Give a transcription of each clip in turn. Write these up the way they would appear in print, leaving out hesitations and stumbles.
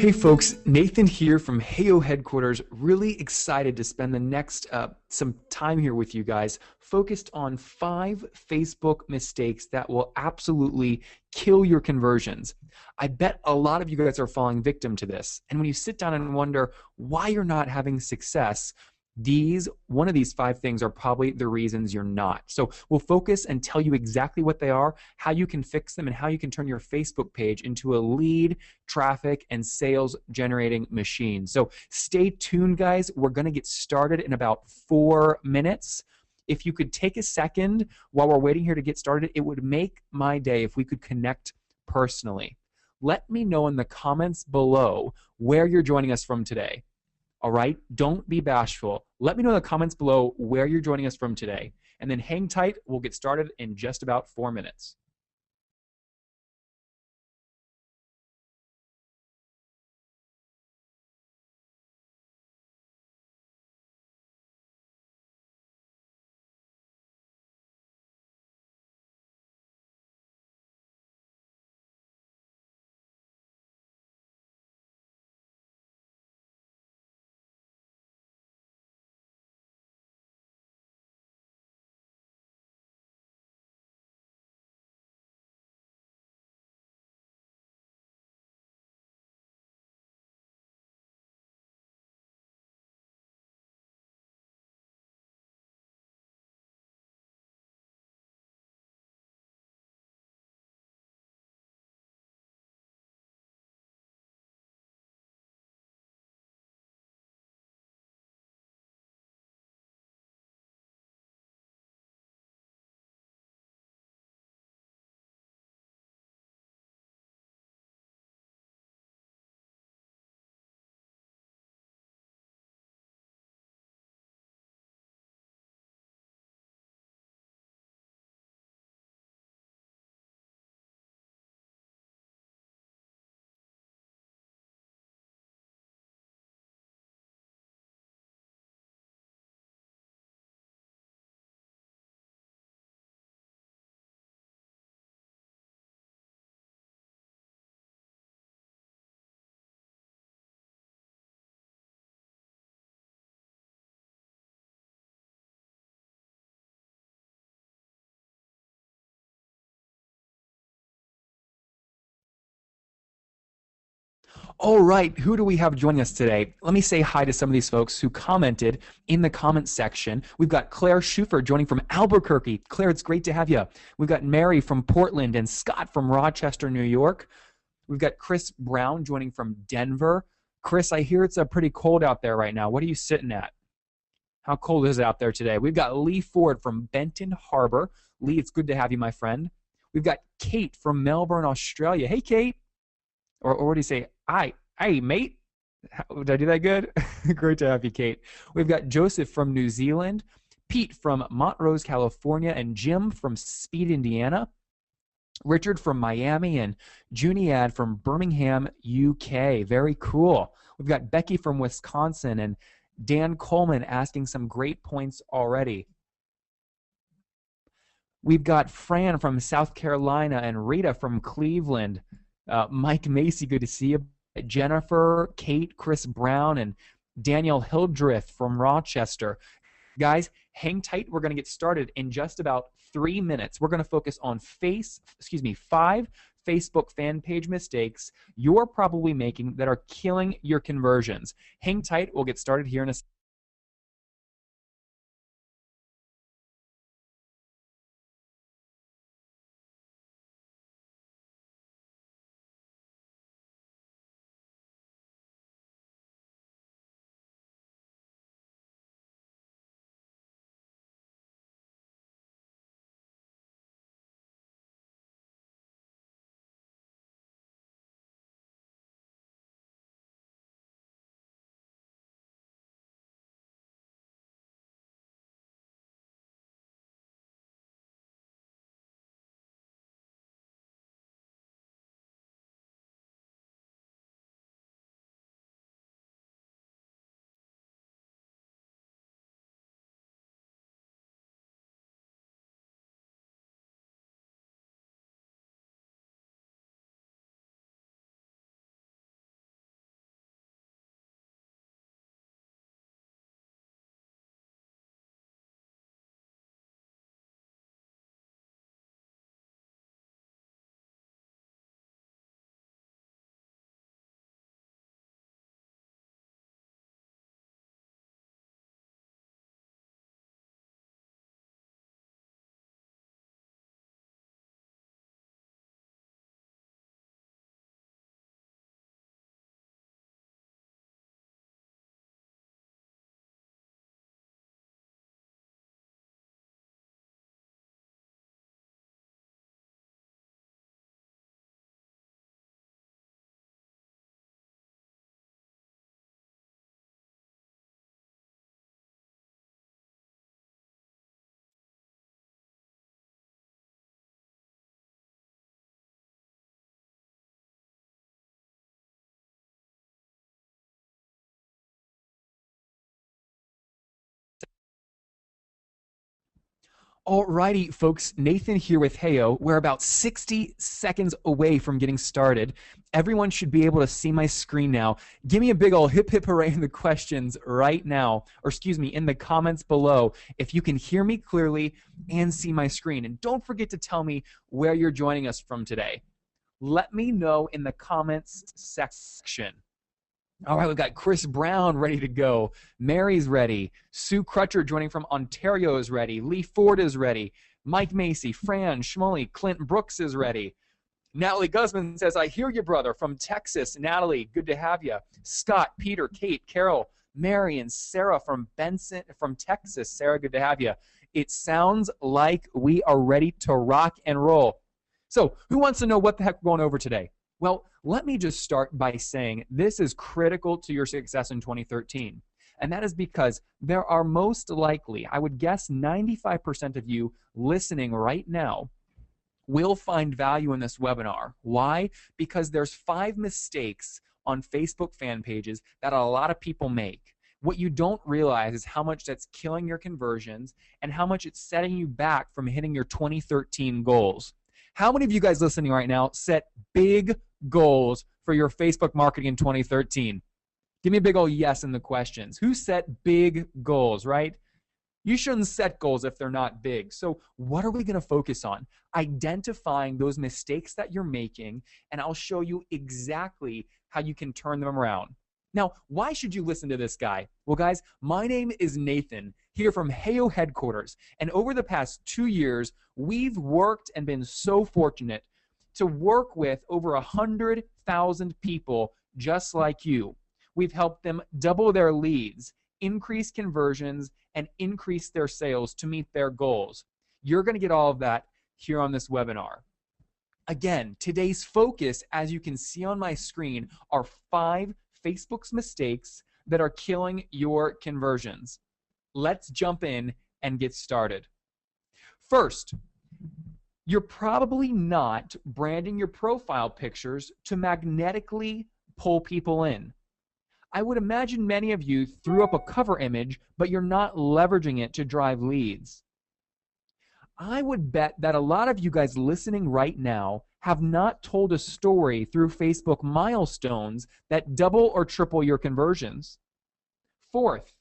Hey folks, Nathan here from Heyo headquarters. Really excited to spend the next some time here with you guys, focused on 5 Facebook mistakes that will absolutely kill your conversions. I bet a lot of you guys are falling victim to this. And when you sit down and wonder why you're not having success, one of these 5 things are probably the reasons you're not. So we'll focus and tell you exactly what they are, how you can fix them, and how you can turn your Facebook page into a lead, traffic, and sales generating machine. So stay tuned, guys. We're going to get started in about 4 minutes. If you could take a second while we're waiting here to get started, it would make my day if we could connect personally. Let me know in the comments below where you're joining us from today. All right? Don't be bashful. Let me know in the comments below where you're joining us from today. And then hang tight. We'll get started in just about 4 minutes. All right, who do we have joining us today? Let me say hi to some of these folks who commented in the comments section. We've got Claire Schufer joining from Albuquerque. Claire, it's great to have you. We've got Mary from Portland and Scott from Rochester, New York. We've got Chris Brown joining from Denver. Chris, I hear it's pretty cold out there right now. What are you sitting at? How cold is it out there today? We've got Lee Ford from Benton Harbor. Lee, it's good to have you, my friend. We've got Kate from Melbourne, Australia. Hey, Kate. Or what do you say? Hey, mate. Did I do that good? Great to have you, Kate. We've got Joseph from New Zealand, Pete from Montrose, California, and Jim from Speed, Indiana. Richard from Miami and Juniad from Birmingham, UK. Very cool. We've got Becky from Wisconsin and Dan Coleman asking some great points already. We've got Fran from South Carolina and Rita from Cleveland. Mike Macy, good to see you. Jennifer, Kate, Chris Brown, and Daniel Hildreth from Rochester. Guys, hang tight. We're going to get started in just about 3 minutes. We're going to focus on 5 Facebook fan page mistakes you're probably making that are killing your conversions. Hang tight. We'll get started here in a second. Alrighty, folks, Nathan here with Heyo. We're about 60 seconds away from getting started. Everyone should be able to see my screen now. Give me a big ol' hip hip hooray in the questions right now, or excuse me, in the comments below if you can hear me clearly and see my screen. And don't forget to tell me where you're joining us from today. Let me know in the comments section. All right, we've got Chris Brown ready to go. Mary's ready. Sue Crutcher joining from Ontario is ready. Lee Ford is ready. Mike Macy, Fran, Schmully, Clint Brooks is ready. Natalie Guzman says, I hear you, brother, from Texas. Natalie, good to have you. Scott, Peter, Kate, Carol, Mary, and Sarah from Benson, from Texas. Sarah, good to have you. It sounds like we are ready to rock and roll. So who wants to know what the heck we're going over today? Well, let me just start by saying this is critical to your success in 2013. And that is because there are most likely, I would guess 95% of you listening right now will find value in this webinar. Why? Because there's 5 mistakes on Facebook fan pages that a lot of people make. What you don't realize is how much that's killing your conversions and how much it's setting you back from hitting your 2013 goals. How many of you guys listening right now set big goals for your Facebook marketing in 2013? Give me a big old yes in the questions. Who set big goals, right? You shouldn't set goals if they're not big. So what are we going to focus on? Identifying those mistakes that you're making, and I'll show you exactly how you can turn them around. Now, why should you listen to this guy? Well, guys, my name is Nathan, here from Heyo headquarters, and over the past 2 years, we've worked and been so fortunate to work with over 100,000 people just like you. We've helped them double their leads, increase conversions, and increase their sales to meet their goals. You're going to get all of that here on this webinar. Again, today's focus, as you can see on my screen, are 5 Facebook's mistakes that are killing your conversions. Let's jump in and get started. First, you're probably not branding your profile pictures to magnetically pull people in. I would imagine many of you threw up a cover image, but you're not leveraging it to drive leads. I would bet that a lot of you guys listening right now have not told a story through Facebook milestones that double or triple your conversions. Fourth,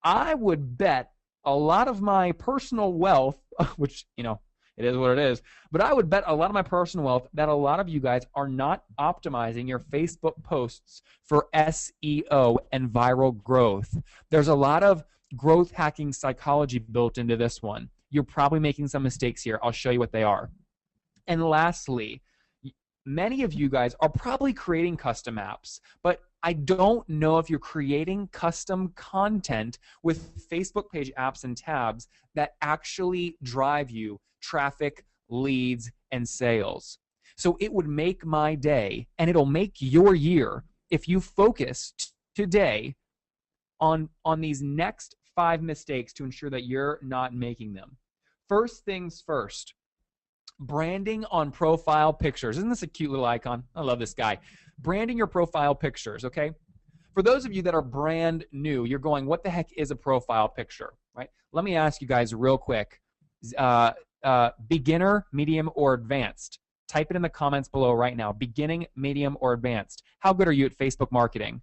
I would bet a lot of my personal wealth, which, you know, it is what it is, but I would bet a lot of my personal wealth that a lot of you guys are not optimizing your Facebook posts for SEO and viral growth. There's a lot of growth hacking psychology built into this one. You're probably making some mistakes here. I'll show you what they are. And lastly, many of you guys are probably creating custom apps, but I don't know if you're creating custom content with Facebook page apps and tabs that actually drive you traffic, leads, and sales. So it would make my day, and it'll make your year, if you focus today on these next 5 mistakes to ensure that you're not making them. First things first, branding on profile pictures. Isn't this a cute little icon? I love this guy. Branding your profile pictures, okay? For those of you that are brand new, you're going, what the heck is a profile picture, right? Let me ask you guys real quick. Beginner, medium, or advanced? Type it in the comments below right now. Beginning, medium, or advanced? How good are you at Facebook marketing?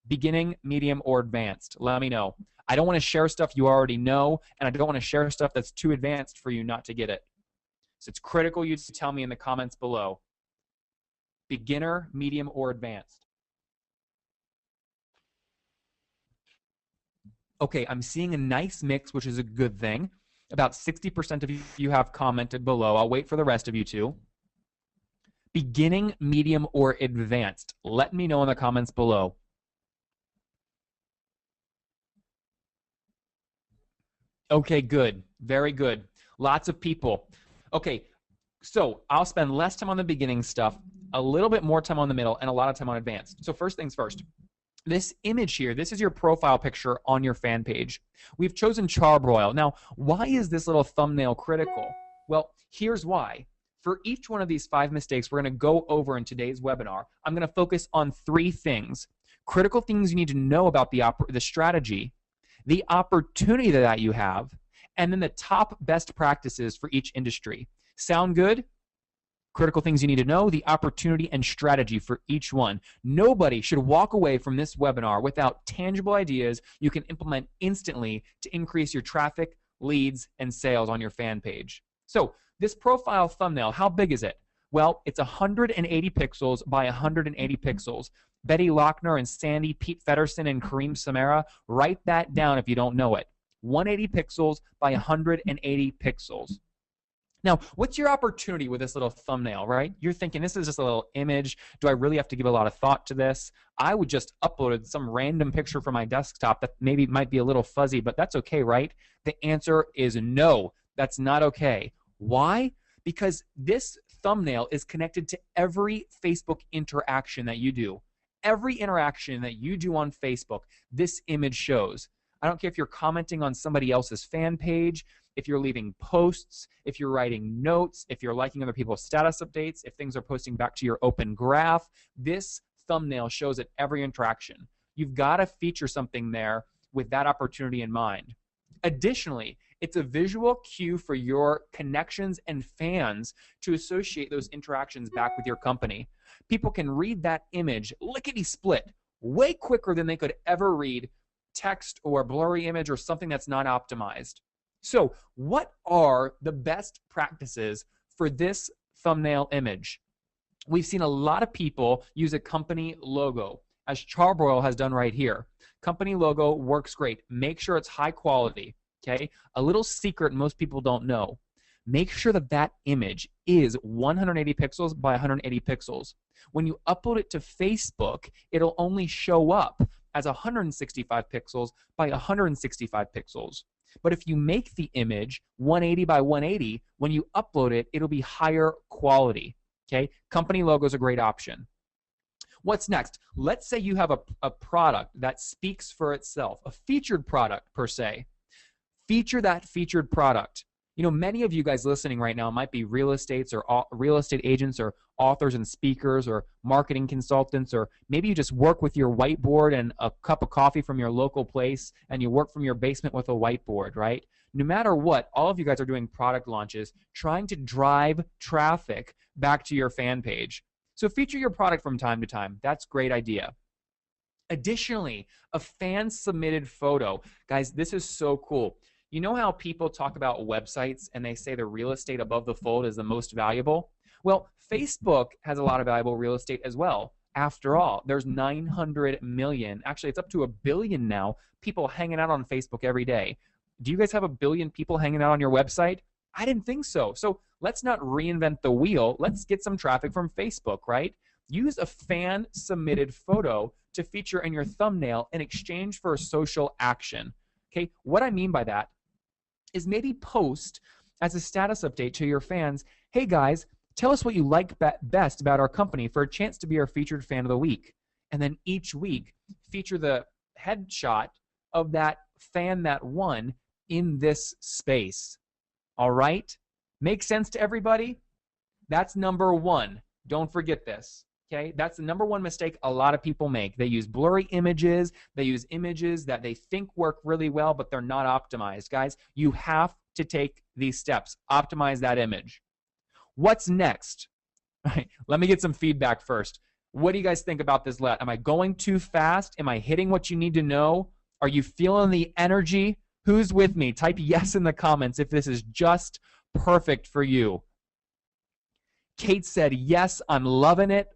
Beginning, medium, or advanced? Let me know. I don't want to share stuff you already know, and I don't want to share stuff that's too advanced for you not to get it. So it's critical you to tell me in the comments below. Beginner, medium, or advanced? Okay, I'm seeing a nice mix, which is a good thing. About 60% of you have commented below. I'll wait for the rest of you to. Beginning, medium, or advanced? Let me know in the comments below. Okay, good. Very good. Lots of people. Okay, so I'll spend less time on the beginning stuff, a little bit more time on the middle, and a lot of time on advanced. So first things first. This image here, this is your profile picture on your fan page. We've chosen Charbroil. Now, why is this little thumbnail critical? Well, here's why. For each one of these 5 mistakes we're going to go over in today's webinar, I'm going to focus on 3 things. Critical things you need to know about the strategy, the opportunity that you have, and then the top best practices for each industry. Sound good? Critical things you need to know, the opportunity and strategy for each one. Nobody should walk away from this webinar without tangible ideas you can implement instantly to increase your traffic, leads, and sales on your fan page. So this profile thumbnail, how big is it? Well, it's 180 pixels by 180 pixels. Betty Lochner and Sandy, Pete Feddersen, and Kareem Samara, write that down if you don't know it. 180 pixels by 180 pixels. Now, what's your opportunity with this little thumbnail, right? You're thinking, this is just a little image. Do I really have to give a lot of thought to this? I would just upload some random picture from my desktop that maybe might be a little fuzzy, but that's okay, right? The answer is no, that's not okay. Why? Because this thumbnail is connected to every Facebook interaction that you do. Every interaction that you do on Facebook, this image shows. I don't care if you're commenting on somebody else's fan page, if you're leaving posts, if you're writing notes, if you're liking other people's status updates, if things are posting back to your open graph, this thumbnail shows at every interaction. You've got to feature something there with that opportunity in mind. Additionally, it's a visual cue for your connections and fans to associate those interactions back with your company. People can read that image lickety-split way quicker than they could ever read text or a blurry image or something that's not optimized. So what are the best practices for this thumbnail image? We've seen a lot of people use a company logo, as Charbroil has done right here. Company logo works great. Make sure it's high quality, okay? A little secret most people don't know. Make sure that that image is 180 pixels by 180 pixels. When you upload it to Facebook, it'll only show up as 165 pixels by 165 pixels. But if you make the image 180 by 180, when you upload it, it'll be higher quality. Okay? Company logo is a great option. What's next? Let's say you have a product that speaks for itself, a featured product per se. Feature that featured product. You know, many of you guys listening right now might be real estate agents or authors and speakers or marketing consultants, or maybe you just work with your whiteboard and a cup of coffee from your local place and you work from your basement with a whiteboard, right? No matter what, all of you guys are doing product launches, trying to drive traffic back to your fan page. So feature your product from time to time. That's a great idea. Additionally, a fan-submitted photo. Guys, this is so cool. You know how people talk about websites and they say the real estate above the fold is the most valuable? Well, Facebook has a lot of valuable real estate as well. After all, there's 900 million, actually it's up to 1 billion now, people hanging out on Facebook every day. Do you guys have 1 billion people hanging out on your website? I didn't think so. So let's not reinvent the wheel. Let's get some traffic from Facebook, right? Use a fan-submitted photo to feature in your thumbnail in exchange for a social action. Okay, what I mean by that is maybe post as a status update to your fans, hey guys, tell us what you like best about our company for a chance to be our featured fan of the week. And then each week, feature the headshot of that fan that won in this space. All right? Make sense to everybody? That's number one. Don't forget this. Okay, that's the number one mistake a lot of people make. They use blurry images. They use images that they think work really well, but they're not optimized. Guys, you have to take these steps. Optimize that image. What's next? All right, let me get some feedback first. What do you guys think about this? Am I going too fast? Am I hitting what you need to know? Are you feeling the energy? Who's with me? Type yes in the comments if this is just perfect for you. Kate said, yes, I'm loving it.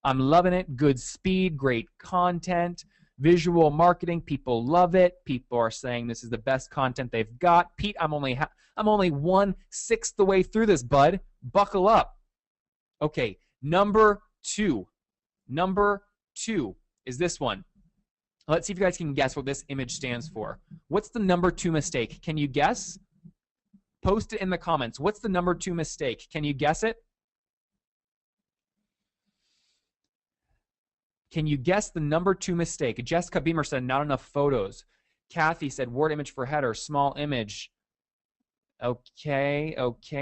I'm loving it. Good speed, great content, visual marketing. People love it. People are saying this is the best content they've got. Pete, I'm only 1/6 the way through this, bud. Buckle up. Okay, number two. Number two is this one. Let's see if you guys can guess what this image stands for. What's the number 2 mistake? Can you guess? Post it in the comments. What's the number 2 mistake? Can you guess it? Can you guess the number 2 mistake? Jessica Beamer said not enough photos. Kathy said word image for header, small image. Okay,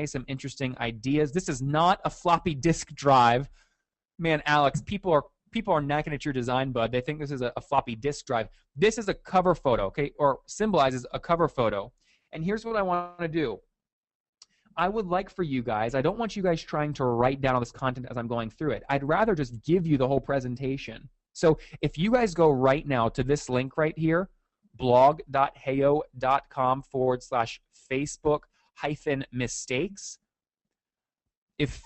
some interesting ideas. This is not a floppy disk drive. Man, Alex, people are knacking at your design, bud. They think this is a floppy disk drive. This is a cover photo, okay, or symbolizes a cover photo. And here's what I want to do. I would like for you guys, I don't want you guys trying to write down all this content as I'm going through it. I'd rather just give you the whole presentation. So if you guys go right now to this link right here, blog.heyo.com/Facebook-mistakes, if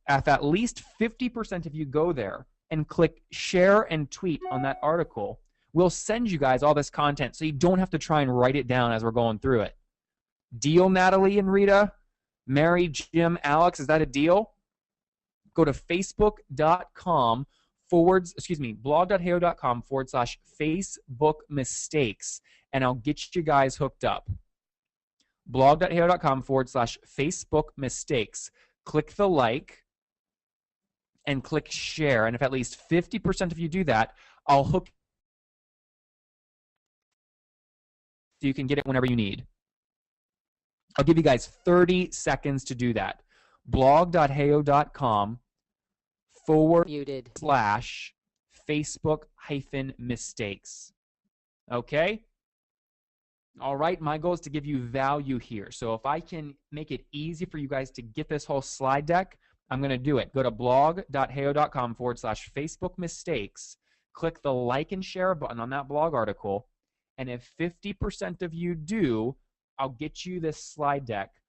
at least 50% of you go there and click share and tweet on that article, we'll send you guys all this content so you don't have to try and write it down as we're going through it. Deal, Natalie and Rita? Mary, Jim, Alex, is that a deal? Go to blog.heyo.com/Facebook mistakes, and I'll get you guys hooked up. blog.heyo.com/Facebook mistakes. Click the like and click share. And if at least 50% of you do that, I'll hook so you can get it whenever you need. I'll give you guys 30 seconds to do that. blog.heyo.com/Facebook-mistakes. Okay? All right, my goal is to give you value here. So if I can make it easy for you guys to get this whole slide deck, I'm going to do it. Go to blog.heyo.com/Facebook-mistakes. Click the like and share button on that blog article. And if 50% of you do, I'll get you this slide deck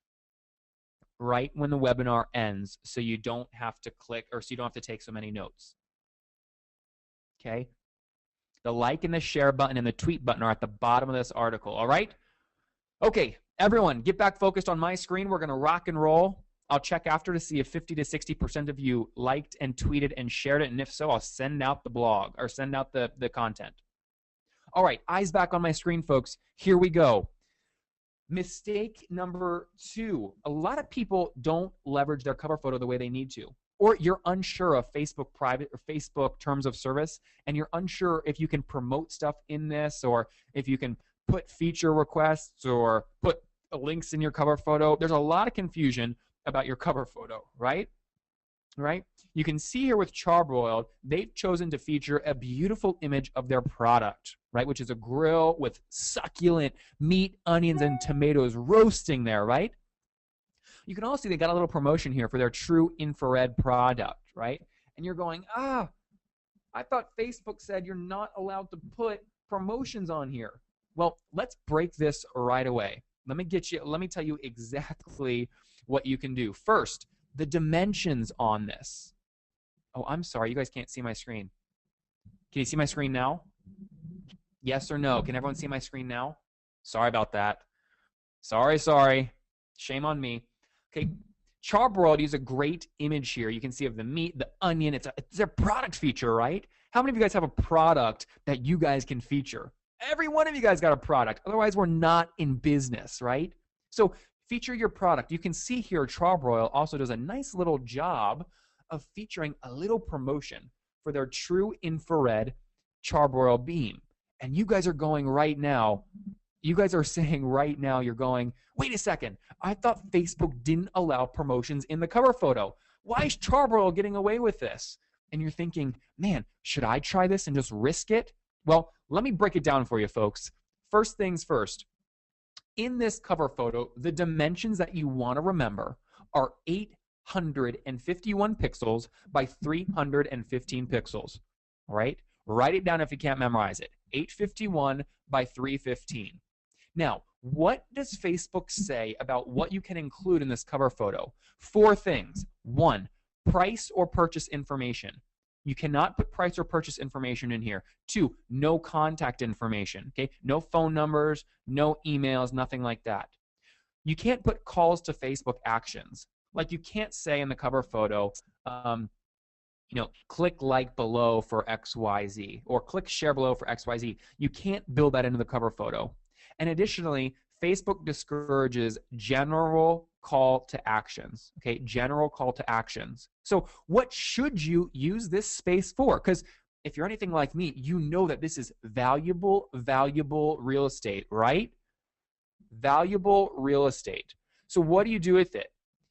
right when the webinar ends so you don't have to click, or so you don't have to take so many notes. Okay? The like and the share button and the tweet button are at the bottom of this article, all right? Okay, everyone, get back focused on my screen. We're going to rock and roll. I'll check after to see if 50 to 60% of you liked and tweeted and shared it, and if so, I'll send out the blog or send out the content. All right, eyes back on my screen, folks. Here we go. Mistake number 2. A lot of people don't leverage their cover photo the way they need to. Or you're unsure of Facebook private or Facebook terms of service, and you're unsure if you can promote stuff in this, or if you can put feature requests or put links in your cover photo. There's a lot of confusion about your cover photo, right? Right? You can see here with Charbroiled, they've chosen to feature a beautiful image of their product, right? Which is a grill with succulent meat, onions, and tomatoes roasting there, right? You can also see they got a little promotion here for their true infrared product, right? And you're going, I thought Facebook said you're not allowed to put promotions on here. Well, let's break this right away. Let me tell you exactly what you can do. First, the dimensions on this. Oh, I'm sorry, you guys can't see my screen. Can you see my screen now? Yes or no? Can everyone see my screen now? Sorry about that. Sorry. Shame on me. Okay, Charbroiled uses a great image here. You can see of the meat, the onion. It's a product feature, right? How many of you guys have a product that you guys can feature? Every one of you guys got a product. Otherwise, we're not in business, right? So feature your product. You can see here Charbroiled also does a nice little job of featuring a little promotion for their true infrared Charbroiled beam. And you guys are going right now, you guys are saying right now, you're going, wait a second, I thought Facebook didn't allow promotions in the cover photo. Why is Charbroiled getting away with this? And you're thinking, man, should I try this and just risk it? Well, let me break it down for you, folks. First things first. In this cover photo, the dimensions that you want to remember are 851 pixels by 315 pixels. All right? Write it down if you can't memorize it. 851 by 315. Now, what does Facebook say about what you can include in this cover photo? 4 things. 1, price or purchase information. You cannot put price or purchase information in here. 2, no contact information. Okay, no phone numbers, no emails, nothing like that. You can't put calls to Facebook actions. Like you can't say in the cover photo, click like below for XYZ or click share below for XYZ. You can't build that into the cover photo. And additionally, Facebook discourages general call to actions, okay? General call to actions. So what should you use this space for? Because if you're anything like me, you know that this is valuable real estate, right? Valuable real estate. So what do you do with it?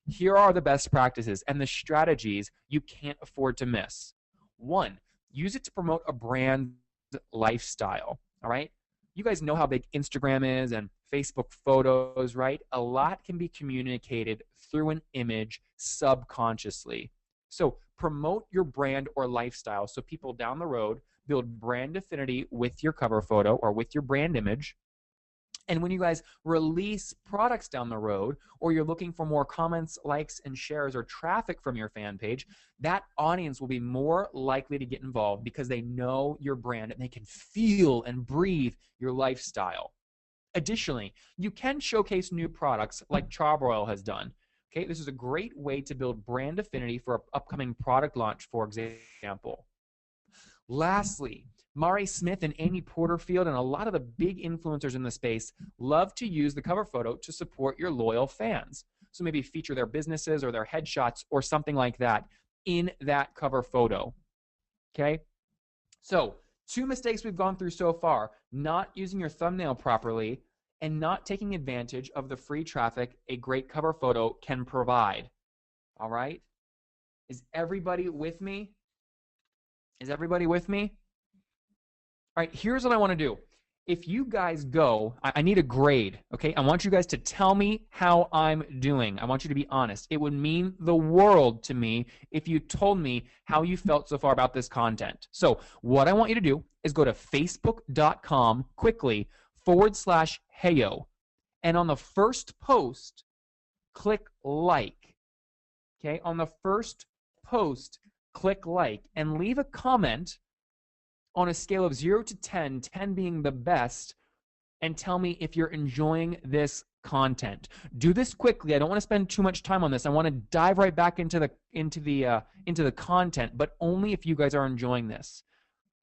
Here are the best practices and the strategies you can't afford to miss. 1, use it to promote a brand lifestyle, all right? You guys know how big Instagram is and Facebook photos, right? A lot can be communicated through an image subconsciously. So promote your brand or lifestyle so people down the road build brand affinity with your cover photo or with your brand image. And when you guys release products down the road, or you're looking for more comments, likes, and shares or traffic from your fan page, that audience will be more likely to get involved because they know your brand and they can feel and breathe your lifestyle. Additionally, you can showcase new products like Charbroil has done. Okay, this is a great way to build brand affinity for an upcoming product launch, for example. Lastly, Mari Smith and Amy Porterfield and a lot of the big influencers in the space love to use the cover photo to support your loyal fans. So maybe feature their businesses or their headshots or something like that in that cover photo. Okay? So, 2 mistakes we've gone through so far: not using your thumbnail properly and not taking advantage of the free traffic a great cover photo can provide. All right? Is everybody with me? Is everybody with me? All right, here's what I want to do. If you guys go, I need a grade, okay? I want you guys to tell me how I'm doing. I want you to be honest. It would mean the world to me if you told me how you felt so far about this content. So what I want you to do is go to facebook.com quickly /Heyo. And on the first post, click like. Okay, on the first post, click like and leave a comment on a scale of 0 to 10, 10 being the best, and tell me if you're enjoying this content. Do this quickly. I don't want to spend too much time on this. I want to dive right back into the content, but only if you guys are enjoying this.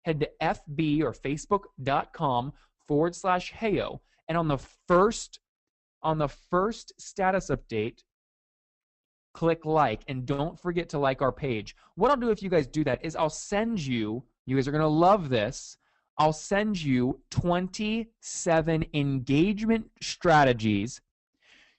Head to FB or Facebook.com /Heyo, and on the first status update, click like, and don't forget to like our page. What I'll do if you guys do that is I'll send you guys are going to love this, I'll send you 27 engagement strategies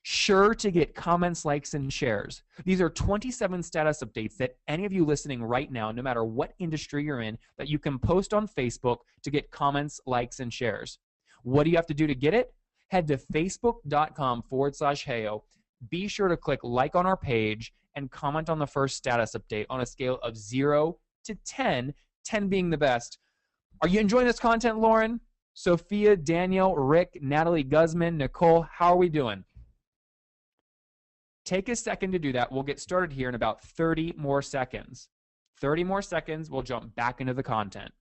sure to get comments, likes, and shares. These are 27 status updates that any of you listening right now, no matter what industry you're in, that you can post on Facebook to get comments, likes, and shares. What do you have to do to get it? Head to facebook.com /Heyo. Be sure to click like on our page and comment on the first status update on a scale of 0 to 10, 10 being the best. Are you enjoying this content, Lauren? Sophia, Danielle, Rick, Natalie Guzman, Nicole, how are we doing? Take a second to do that. We'll get started here in about 30 more seconds. 30 more seconds, we'll jump back into the content.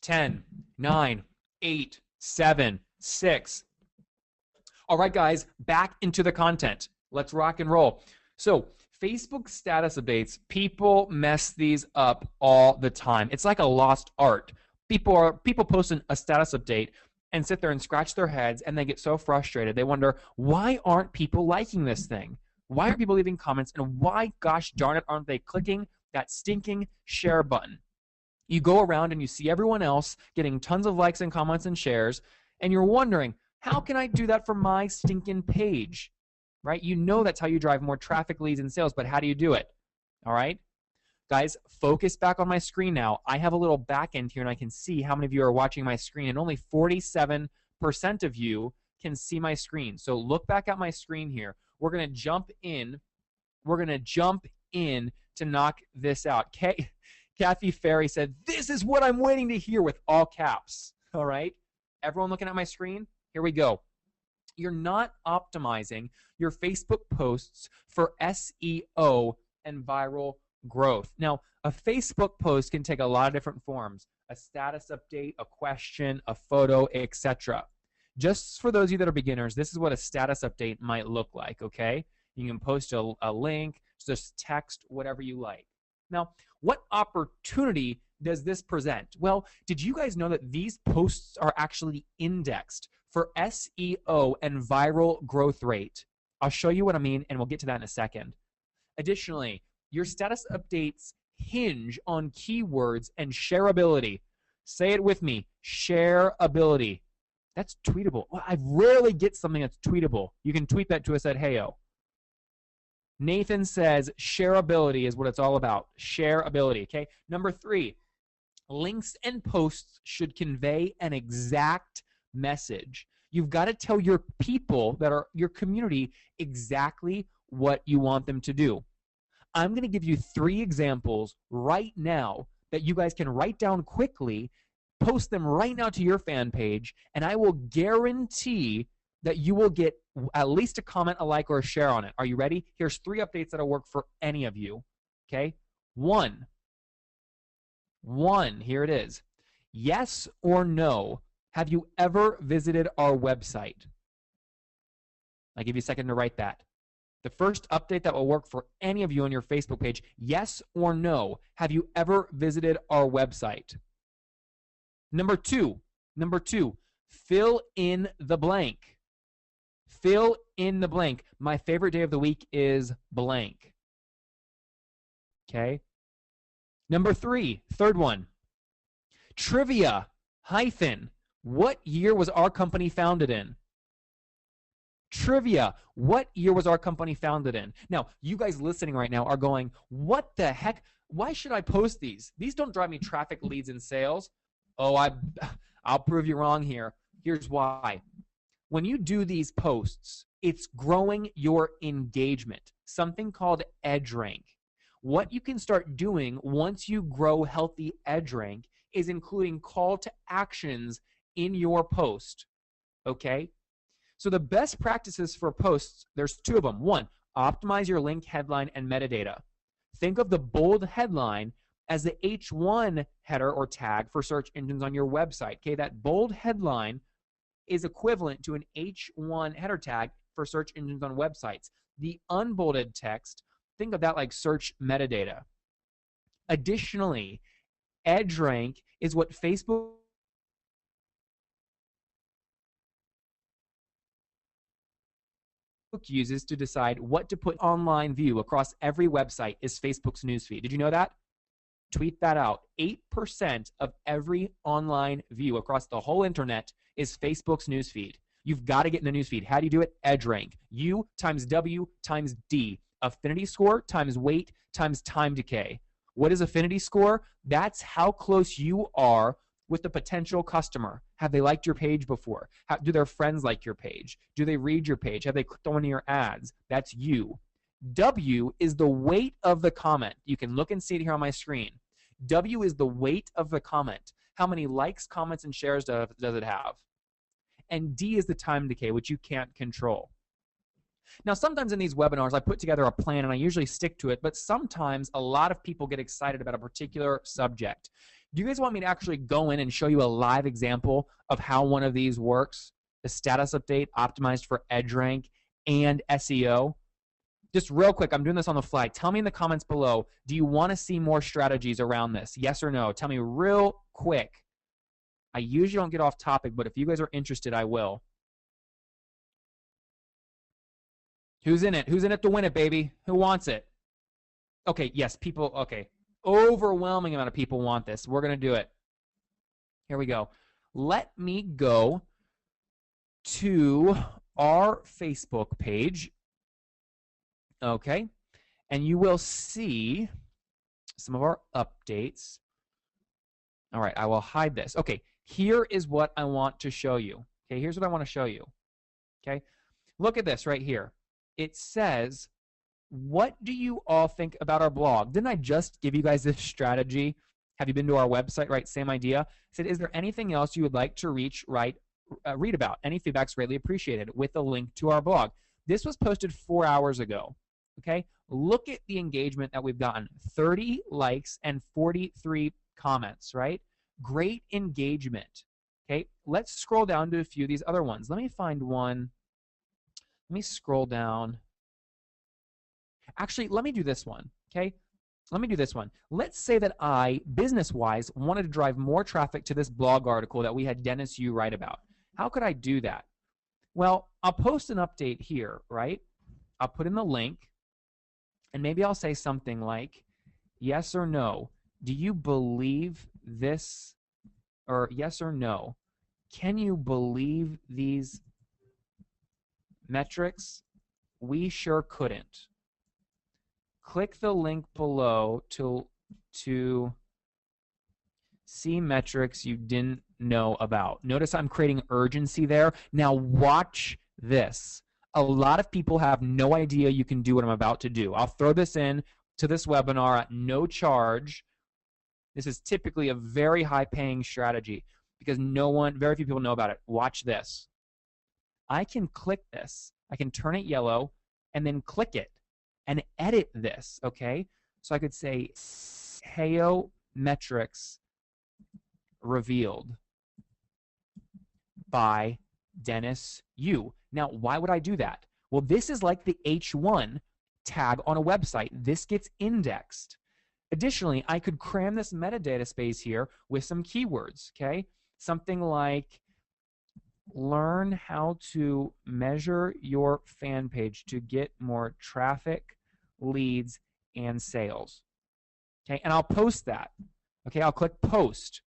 Ten, 9, 8, 7, 6. All right, guys, back into the content. Let's rock and roll. So Facebook status updates, people mess these up all the time. It's like a lost art. People post a status update and sit there and scratch their heads, and they get so frustrated. They wonder, why aren't people liking this thing? Why aren't people leaving comments? And why, gosh darn it, aren't they clicking that stinking share button? You go around and you see everyone else getting tons of likes and comments and shares, and you're wondering, how can I do that for my stinking page? Right? You know that's how you drive more traffic, leads, and sales, but how do you do it? All right? Guys, focus back on my screen now. I have a little back end here, and I can see how many of you are watching my screen, and only 47% of you can see my screen. So look back at my screen here. We're going to jump in. We're going to jump in to knock this out. Kathy Ferry said, "This is what I'm waiting to hear," with all caps. All right? Everyone looking at my screen? Here we go. You're not optimizing your Facebook posts for SEO and viral growth. Now, a Facebook post can take a lot of different forms: a status update, a question, a photo, etc. Just for those of you that are beginners, this is what a status update might look like, okay? You can post a link, just text, whatever you like. Now, what opportunity does this present? Well, did you guys know that these posts are actually indexed for SEO and viral growth rate? I'll show you what I mean, and we'll get to that in a second. Additionally, your status updates hinge on keywords and shareability. Say it with me, shareability. That's tweetable. Well, I rarely get something that's tweetable. You can tweet that to us at Heyo. Nathan says shareability is what it's all about. Shareability, okay? Number 3, links and posts should convey an exact message. You've got to tell your people that are your community exactly what you want them to do. I'm going to give you 3 examples right now that you guys can write down quickly, post them right now to your fan page, and I will guarantee that you will get at least a comment, a like, or a share on it. Are you ready? Here's 3 updates that'll work for any of you. Okay? One, here it is. Yes or no, have you ever visited our website? I'll give you a second to write that. The first update that will work for any of you on your Facebook page, yes or no, have you ever visited our website? Number two, fill in the blank. Fill in the blank. My favorite day of the week is blank. Okay? Number 3, third one. Trivia, what year was our company founded in? Trivia, what year was our company founded in? Now, you guys listening right now are going, what the heck? Why should I post these? These don't drive me traffic, leads, and sales. Oh, I'll prove you wrong here. Here's why. When you do these posts, it's growing your engagement, something called EdgeRank. What you can start doing once you grow healthy EdgeRank is including call to actions in your post, okay? So the best practices for posts, there's 2 of them. 1, optimize your link, headline, and metadata. Think of the bold headline as the H1 header or tag for search engines on your website. Okay, that bold headline is equivalent to an H1 header tag for search engines on websites. The unbolded text, think of that like search metadata. Additionally, EdgeRank is what Facebook uses to decide what to put online view across every website is Facebook's newsfeed. Did you know that? Tweet that out. 8% of every online view across the whole internet is Facebook's newsfeed. You've got to get in the newsfeed. How do you do it? EdgeRank. U times W times D. Affinity score times weight times time decay. What is affinity score? That's how close you are with the potential customer. Have they liked your page before? Do their friends like your page? Do they read your page? Have they clicked on your ads? That's U. W is the weight of the comment. You can look and see it here on my screen. W is the weight of the comment. How many likes, comments, and shares does it have? And D is the time decay, which you can't control. Now, sometimes in these webinars, I put together a plan and I usually stick to it, but sometimes a lot of people get excited about a particular subject. Do you guys want me to actually go in and show you a live example of how one of these works? The status update optimized for EdgeRank and SEO? Just real quick, I'm doing this on the fly. Tell me in the comments below, do you want to see more strategies around this? Yes or no? Tell me real quick. I usually don't get off topic, but if you guys are interested, I will. Who's in it? Who's in it to win it, baby? Who wants it? Okay, yes, people, okay. Overwhelming amount of people want this. We're going to do it. Here we go. Let me go to our Facebook page. Okay, and you will see some of our updates. All right, I will hide this. Okay, here is what I want to show you. Okay, here's what I want to show you. Okay, look at this right here. It says, what do you all think about our blog? Didn't I just give you guys this strategy? Have you been to our website, right? Same idea. I said, is there anything else you would like to read about? Any feedback's greatly appreciated with a link to our blog. This was posted 4 hours ago. Okay, look at the engagement that we've gotten. 30 likes and 43 comments, right? Great engagement. Okay, let's scroll down to a few of these other ones. Let me find one. Let me scroll down. Actually, let me do this one, okay? Let me do this one. Let's say that I, business-wise, wanted to drive more traffic to this blog article that we had Dennis Yu write about. How could I do that? Well, I'll post an update here, right? I'll put in the link. And maybe I'll say something like, yes or no, do you believe this? Or yes or no, can you believe these metrics? We sure couldn't. Click the link below to see metrics you didn't know about. Notice I'm creating urgency there. Now watch this. A lot of people have no idea you can do what I'm about to do. I'll throw this in to this webinar at no charge. This is typically a very high paying strategy because very few people know about it. Watch this. I can click this. I can turn it yellow and then click it and edit this, okay? So I could say Heyo metrics revealed by Dennis Yu. Now, why would I do that? Well, this is like the H1 tag on a website. This gets indexed. Additionally, I could cram this metadata space here with some keywords, okay? Something like learn how to measure your fan page to get more traffic, leads, and sales. Okay, and I'll post that. Okay, I'll click post.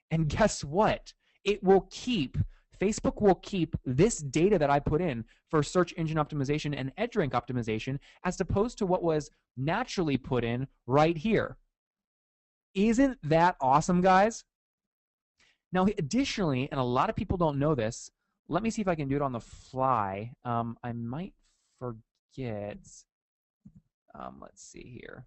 And guess what? Facebook will keep this data that I put in for search engine optimization and EdgeRank optimization as opposed to what was naturally put in right here. Isn't that awesome, guys? Now, additionally, and a lot of people don't know this, let me see if I can do it on the fly. I might forget. Let's see here.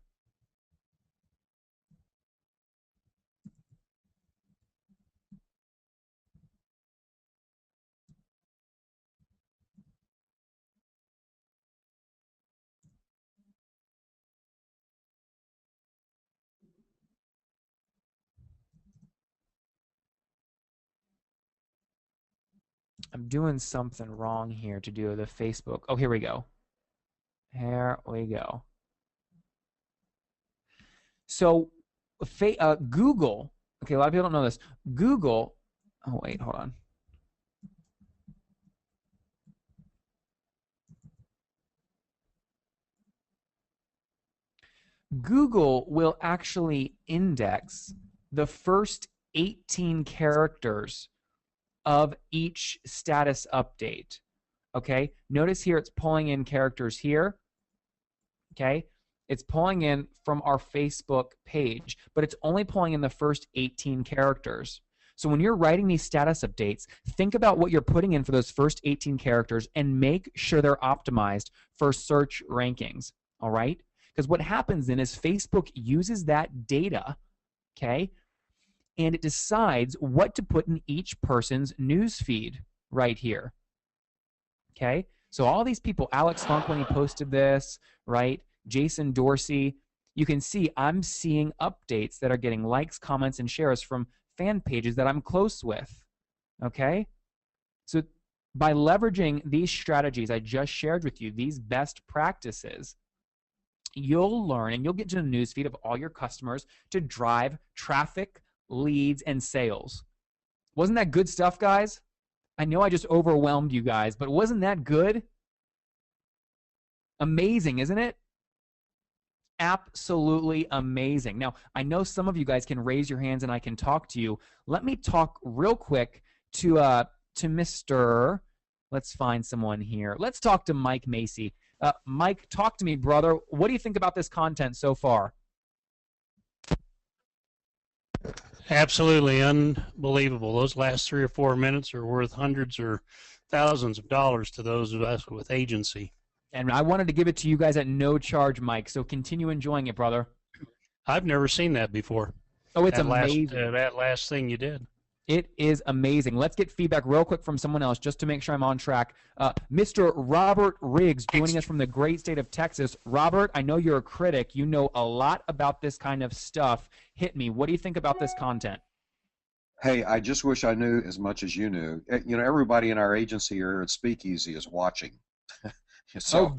I'm doing something wrong here to do the Facebook. Oh, here we go. Here we go. So Google, okay, a lot of people don't know this. Google, oh wait, hold on. Google will actually index the first 18 characters of each status update. Okay, notice here it's pulling in characters here. Okay, it's pulling in from our Facebook page, but it's only pulling in the first 18 characters. So when you're writing these status updates, think about what you're putting in for those first 18 characters and make sure they're optimized for search rankings, all right? Because what happens then is Facebook uses that data, okay, and it decides what to put in each person's news feed right here, okay? So all these people, Alex Funk when he posted this, right? Jason Dorsey, you can see I'm seeing updates that are getting likes, comments, and shares from fan pages that I'm close with, okay? So by leveraging these strategies I just shared with you, these best practices, you'll learn and you'll get to the newsfeed of all your customers to drive traffic, leads, and sales. Wasn't that good stuff, guys? I know I just overwhelmed you guys, but wasn't that good? Amazing, isn't it? Absolutely amazing. Now, I know some of you guys can raise your hands and I can talk to you. Let me talk real quick to Mr. Let's find someone here. Let's talk to Mike Macy. Mike, talk to me, brother. What do you think about this content so far? Absolutely unbelievable. Those last 3 or 4 minutes are worth hundreds or thousands of dollars to those of us with agency. And I wanted to give it to you guys at no charge, Mike, so continue enjoying it, brother. I've never seen that before. Oh, it's amazing. That last thing you did. It is amazing. Let's get feedback real quick from someone else just to make sure I'm on track. Mr. Robert Riggs joining us from the great state of Texas. Robert, I know you're a critic. You know a lot about this kind of stuff. Hit me. What do you think about this content? Hey, I just wish I knew as much as you knew. You know, everybody in our agency here at Speakeasy is watching. So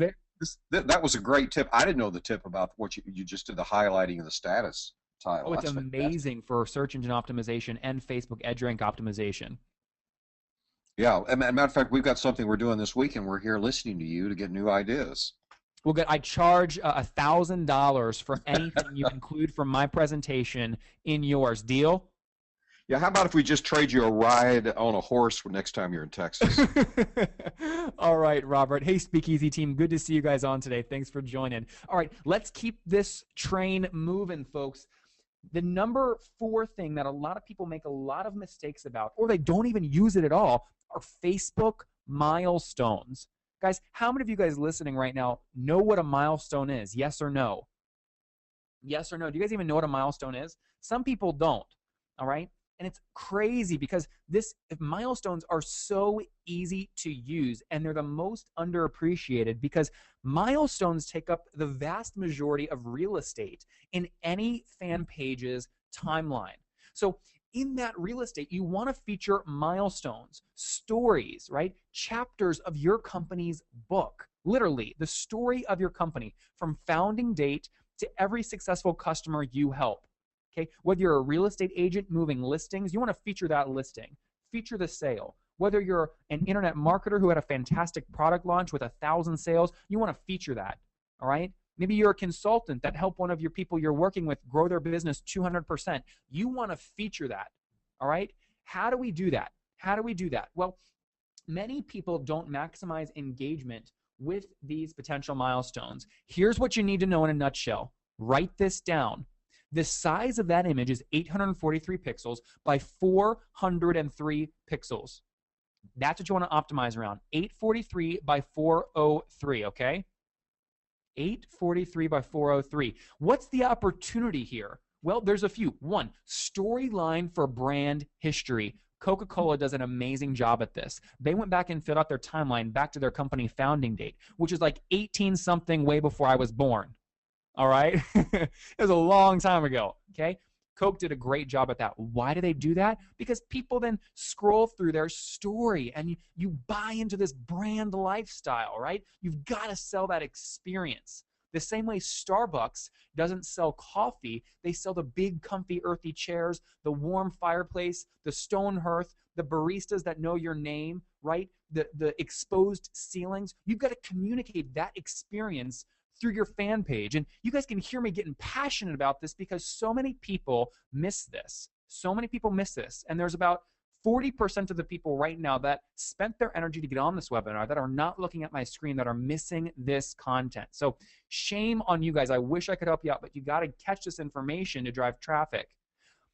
that was a great tip. I didn't know the tip about what you just did, the highlighting of the status tile. Oh, it's amazing for search engine optimization and Facebook EdgeRank optimization. Yeah, as a matter of fact, we've got something we're doing this week, and we're here listening to you to get new ideas. Well, good. I charge $1,000 for anything you include from my presentation in yours. Deal? Yeah, how about if we just trade you a ride on a horse for next time you're in Texas? All right, Robert. Hey, Speakeasy team. Good to see you guys on today. Thanks for joining. All right, let's keep this train moving, folks. The number 4 thing that a lot of people make a lot of mistakes about, or they don't even use it at all, are Facebook milestones. Guys, how many of you guys listening right now know what a milestone is? Yes or no? Yes or no? Do you guys even know what a milestone is? Some people don't, all right? And it's crazy because milestones are so easy to use, and they're the most underappreciated because milestones take up the vast majority of real estate in any fan page's timeline. So in that real estate, you want to feature milestones, stories, right? Chapters of your company's book, literally the story of your company from founding date to every successful customer you help. Okay, whether you're a real estate agent moving listings, you want to feature that listing, feature the sale. Whether you're an internet marketer who had a fantastic product launch with 1,000 sales, you want to feature that, all right? Maybe you're a consultant that helped one of your people you're working with grow their business 200%. You want to feature that, all right? How do we do that? How do we do that? Well, many people don't maximize engagement with these potential milestones. Here's what you need to know in a nutshell. Write this down. The size of that image is 843 pixels by 403 pixels. That's what you want to optimize around. 843 by 403, okay? 843 by 403. What's the opportunity here? Well, there's a few. One, storyline for brand history. Coca-Cola does an amazing job at this. They went back and filled out their timeline back to their company founding date, which is like 18-something way before I was born. All right? It was a long time ago, okay? Coke did a great job at that. Why do they do that? Because people then scroll through their story and you buy into this brand lifestyle, right? You've got to sell that experience. The same way Starbucks doesn't sell coffee, they sell the big, comfy, earthy chairs, the warm fireplace, the stone hearth, the baristas that know your name, right? The exposed ceilings. You've got to communicate that experience through your fan page. And you guys can hear me getting passionate about this because so many people miss this. So many people miss this. And there's about 40% of the people right now that spent their energy to get on this webinar that are not looking at my screen, that are missing this content. So shame on you guys. I wish I could help you out, but you got to catch this information to drive traffic.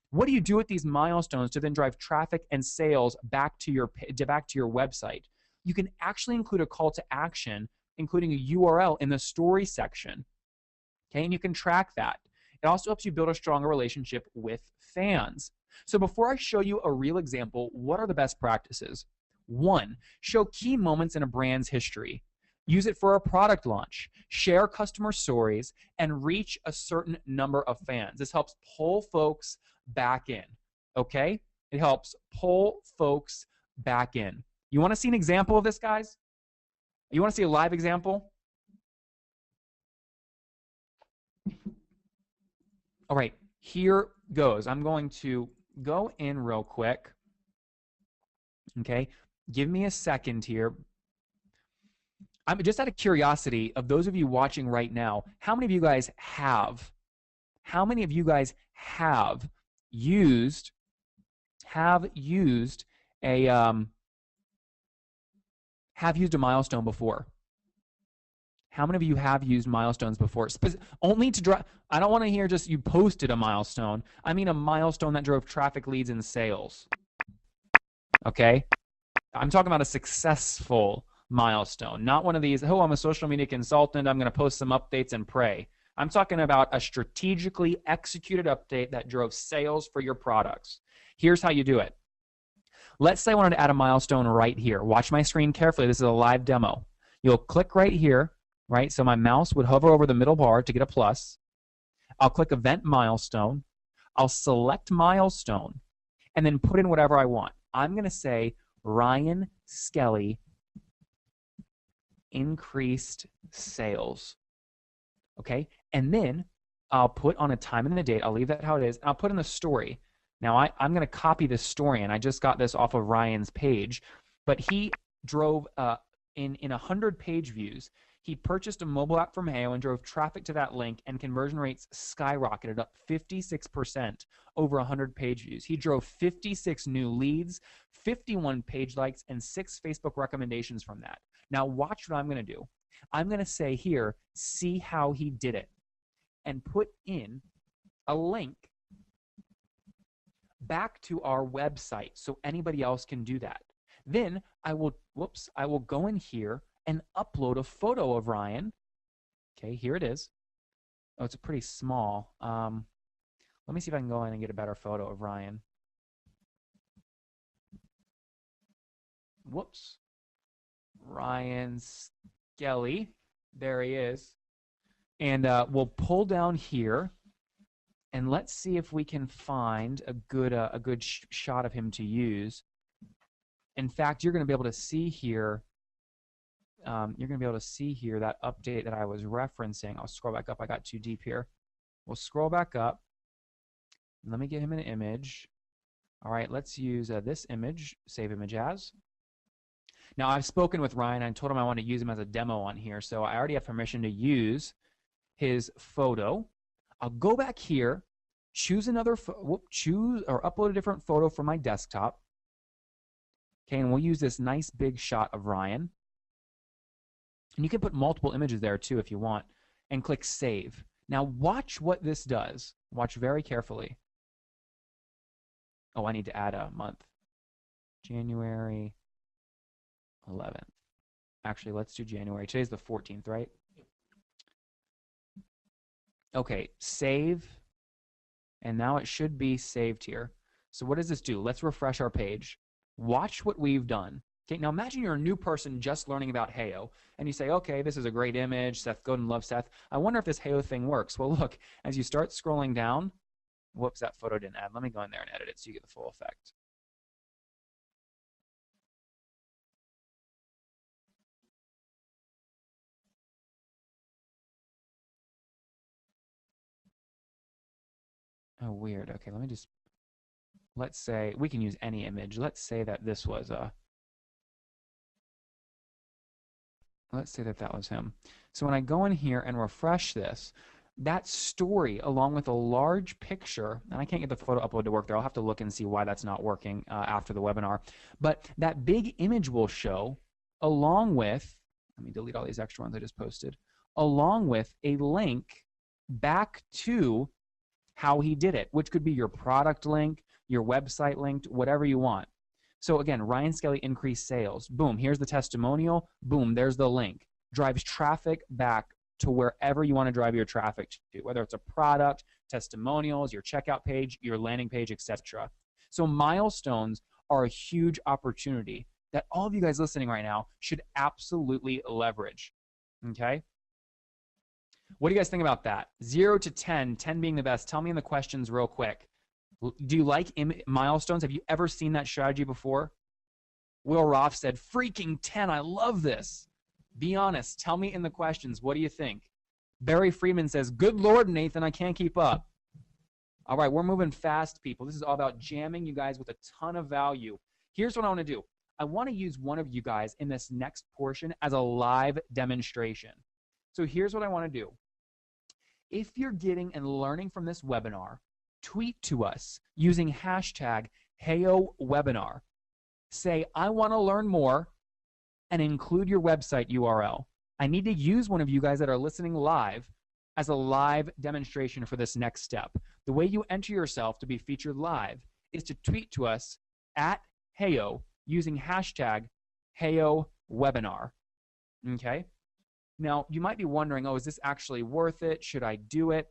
What do you do with these milestones to then drive traffic and sales back to your website? You can actually include a call to action, including a URL in the story section, okay? And you can track that. It also helps you build a stronger relationship with fans. So before I show you a real example, what are the best practices? 1, show key moments in a brand's history. Use it for a product launch. Share customer stories and reach a certain number of fans. This helps pull folks back in, okay? It helps pull folks back in. You want to see an example of this, guys? You want to see a live example? All right, here goes. I'm going to go in real quick. Okay, give me a second here. I'm just out of curiosity, of those of you watching right now, how many of you guys have used a milestone before? How many of you have used milestones before? Only to drive. I don't want to hear just you posted a milestone. I mean a milestone that drove traffic, leads, and sales. Okay? I'm talking about a successful milestone, not one of these, oh, I'm a social media consultant, I'm going to post some updates and pray. I'm talking about a strategically executed update that drove sales for your products. Here's how you do it. Let's say I wanted to add a milestone right here. Watch my screen carefully. This is a live demo. You'll click right here, right? So my mouse would hover over the middle bar to get a plus. I'll click Event Milestone. I'll select Milestone and then put in whatever I want. I'm going to say Ryan Skelly increased sales. Okay? And then I'll put on a time and a date. I'll leave that how it is. I'll put in the story. Now, I'm going to copy this story, and I just got this off of Ryan's page, but he drove in 100 page views. He purchased a mobile app from Heyo and drove traffic to that link, and conversion rates skyrocketed up 56% over 100 page views. He drove 56 new leads, 51 page likes, and 6 Facebook recommendations from that. Now watch what I'm going to do. I'm going to say here, see how he did it, and put in a link back to our website so anybody else can do that. Then I will go in here and upload a photo of Ryan. Okay, here it is. Oh, it's a pretty small. Let me see if I can go in and get a better photo of Ryan. Whoops. Ryan Skelly. There he is. And we'll pull down here, and let's see if we can find a good shot of him to use. In fact, you're going to be able to see here. You're going to be able to see here that update that I was referencing. I'll scroll back up. I got too deep here. We'll scroll back up. Let me get him an image. All right, let's use this image, save image as. Now, I've spoken with Ryan. I told him I want to use him as a demo on here, so I already have permission to use his photo. I'll go back here, choose another, choose or upload a different photo from my desktop. Okay, and we'll use this nice big shot of Ryan. And you can put multiple images there too if you want, and click Save. Now watch what this does. Watch very carefully. Oh, I need to add a month. January 11th. Actually, let's do January. Today's the 14th, right? Okay, save. And now it should be saved here. So what does this do? Let's refresh our page. Watch what we've done. Okay, now imagine you're a new person just learning about Heyo, and you say, okay, this is a great image. Seth Godin loves Seth. I wonder if this Heyo thing works. Well, look, as you start scrolling down, whoops, that photo didn't add. Let me go in there and edit it so you get the full effect. Oh, weird. Okay, let me just, let's say, we can use any image. Let's say that this was a, let's say that that was him. So when I go in here and refresh this, that story along with a large picture, and I can't get the photo upload to work there. I'll have to look and see why that's not working after the webinar. But that big image will show along with, let me delete all these extra ones I just posted, along with a link back to how he did it, which could be your product link, your website link, whatever you want. So again, Ryan Skelly increased sales. Boom, here's the testimonial. Boom, there's the link. Drives traffic back to wherever you want to drive your traffic to, whether it's a product, testimonials, your checkout page, your landing page, etc. So milestones are a huge opportunity that all of you guys listening right now should absolutely leverage. Okay? What do you guys think about that? 0 to 10, 10 being the best. Tell me in the questions real quick. Do you like milestones? Have you ever seen that strategy before? Will Roth said, freaking 10, I love this. Be honest. Tell me in the questions. What do you think? Barry Friedman says, good Lord, Nathan, I can't keep up. All right, we're moving fast, people. This is all about jamming you guys with a ton of value. Here's what I want to do. I want to use one of you guys in this next portion as a live demonstration. So here's what I want to do. If you're getting and learning from this webinar, tweet to us using hashtag HeyoWebinar. Say, I want to learn more, and include your website URL. I need to use one of you guys that are listening live as a live demonstration for this next step. The way you enter yourself to be featured live is to tweet to us at Heyo using hashtag HeyoWebinar. Okay? Now, you might be wondering, oh, is this actually worth it? Should I do it?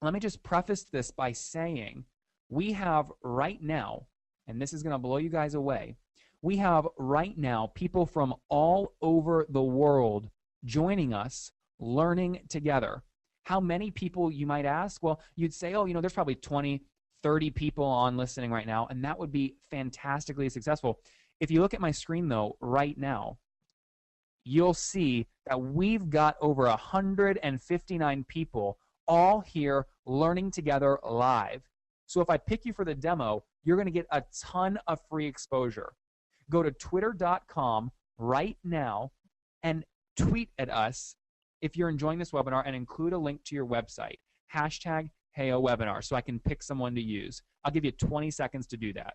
Let me just preface this by saying we have right now, and this is going to blow you guys away, we have right now people from all over the world joining us, learning together. How many people, you might ask? Well, you'd say, oh, you know, there's probably 20, 30 people on listening right now, and that would be fantastically successful. If you look at my screen, though, right now, you'll see that we've got over 159 people all here learning together live. So if I pick you for the demo, you're going to get a ton of free exposure. Go to twitter.com right now and tweet at us if you're enjoying this webinar and include a link to your website. Hashtag HeyoWebinar so I can pick someone to use. I'll give you 20 seconds to do that.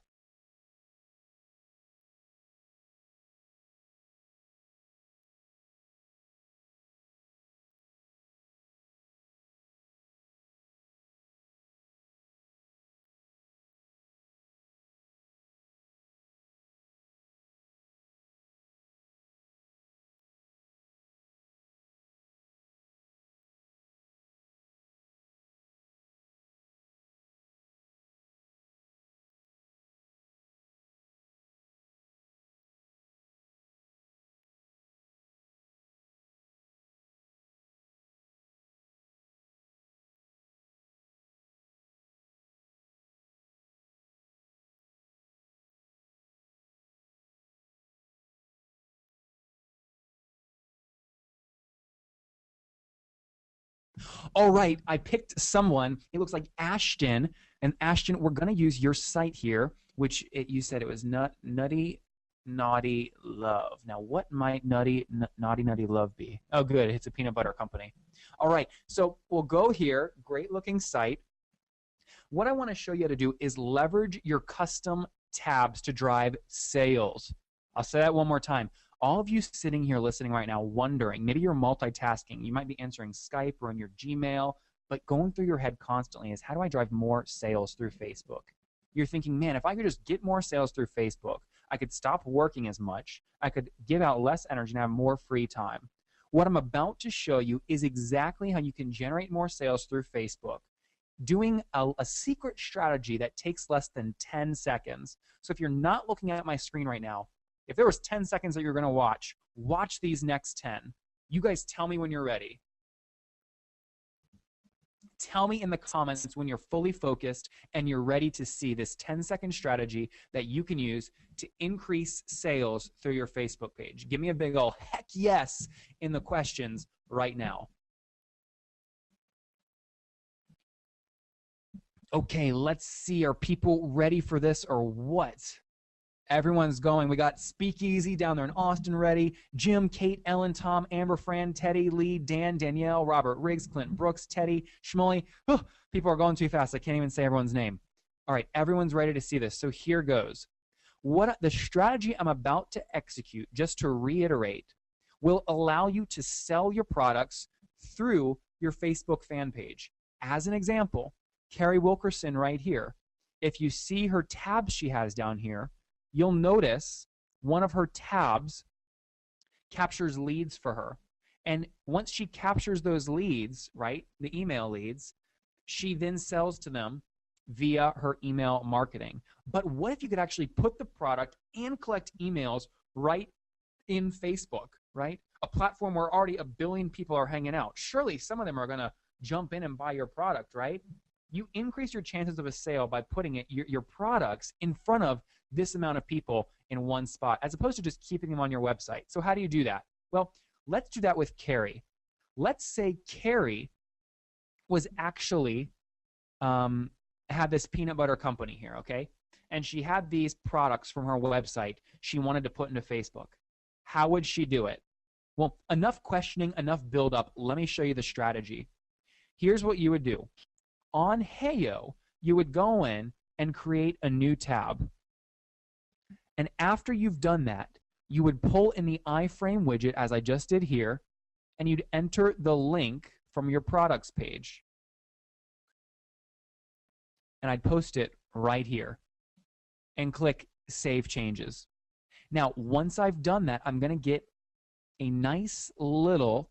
All right, I picked someone. It looks like Ashton. And Ashton, we're going to use your site here, which you said it was Nutty Naughty Love. Now, what might Naughty Love be? Oh, good. It's a peanut butter company. All right, so we'll go here. Great looking site. What I want to show you how to do is leverage your custom tabs to drive sales. I'll say that one more time. All of you sitting here listening right now wondering, maybe you're multitasking. You might be answering Skype or in your Gmail, but going through your head constantly is, how do I drive more sales through Facebook? You're thinking, man, if I could just get more sales through Facebook, I could stop working as much, I could give out less energy and have more free time. What I'm about to show you is exactly how you can generate more sales through Facebook, doing a secret strategy that takes less than 10 seconds. So if you're not looking at my screen right now, if there was 10 seconds that you're going to watch these next 10. You guys tell me when you're ready. Tell me in the comments when you're fully focused and you're ready to see this 10-second strategy that you can use to increase sales through your Facebook page. Give me a big ol' heck yes in the questions right now. Okay, let's see. Are people ready for this or what? Everyone's going. We got Speakeasy down there in Austin ready. Jim, Kate, Ellen, Tom, Amber, Fran, Teddy, Lee, Dan, Danielle, Robert, Riggs, Clint, Brooks, Teddy, Shmuley. Oh, people are going too fast. I can't even say everyone's name. All right, everyone's ready to see this. So here goes. The strategy I'm about to execute, just to reiterate, will allow you to sell your products through your Facebook fan page. As an example, Carrie Wilkerson right here. If you see her tabs she has down here, you'll notice one of her tabs captures leads for her. And once she captures those leads, right, the email leads, she then sells to them via her email marketing. But what if you could actually put the product and collect emails right in Facebook, right? A platform where already 1 billion people are hanging out. Surely some of them are going to jump in and buy your product, right? You increase your chances of a sale by putting your products in front of this amount of people in one spot, as opposed to just keeping them on your website. So how do you do that? Well, let's do that with Carrie. Let's say Carrie was actually had this peanut butter company here, okay? And she had these products from her website she wanted to put into Facebook. How would she do it? Well, enough questioning, enough build up. Let me show you the strategy. Here's what you would do. On Heyo, you would go in and create a new tab. And after you've done that, you would pull in the iframe widget, as I just did here, and you'd enter the link from your products page. And I'd post it right here and click Save Changes. Now, once I've done that, I'm going to get a nice little,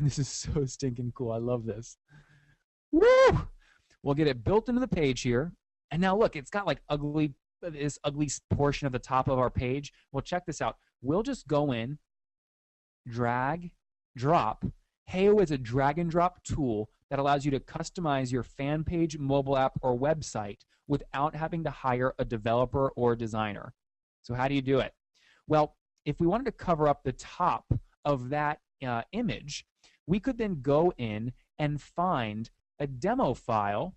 this is so stinking cool. I love this. Woo! We'll get it built into the page here. And now look, it's got like this ugly portion of the top of our page. Well, check this out. We'll just go in, drag, drop. Heyo is a drag and drop tool that allows you to customize your fan page, mobile app, or website without having to hire a developer or designer. So how do you do it? Well, if we wanted to cover up the top of that image, we could then go in and find a demo file,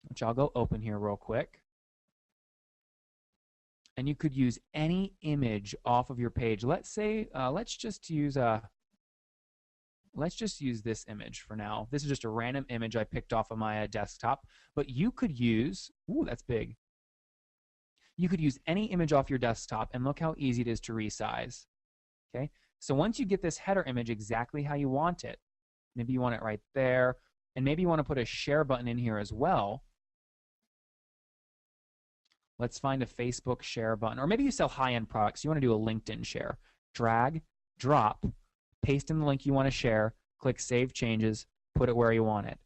which I'll go open here real quick. and you could use any image off of your page. Let's say, let's just use this image for now. This is just a random image I picked off of my desktop, but you could use, ooh, that's big. You could use any image off your desktop, and look how easy it is to resize. Okay, so once you get this header image exactly how you want it, maybe you want it right there, and maybe you want to put a share button in here as well. Let's find a Facebook share button, or maybe you sell high-end products. You want to do a LinkedIn share. Drag, drop, paste in the link you want to share, click Save Changes, put it where you want it.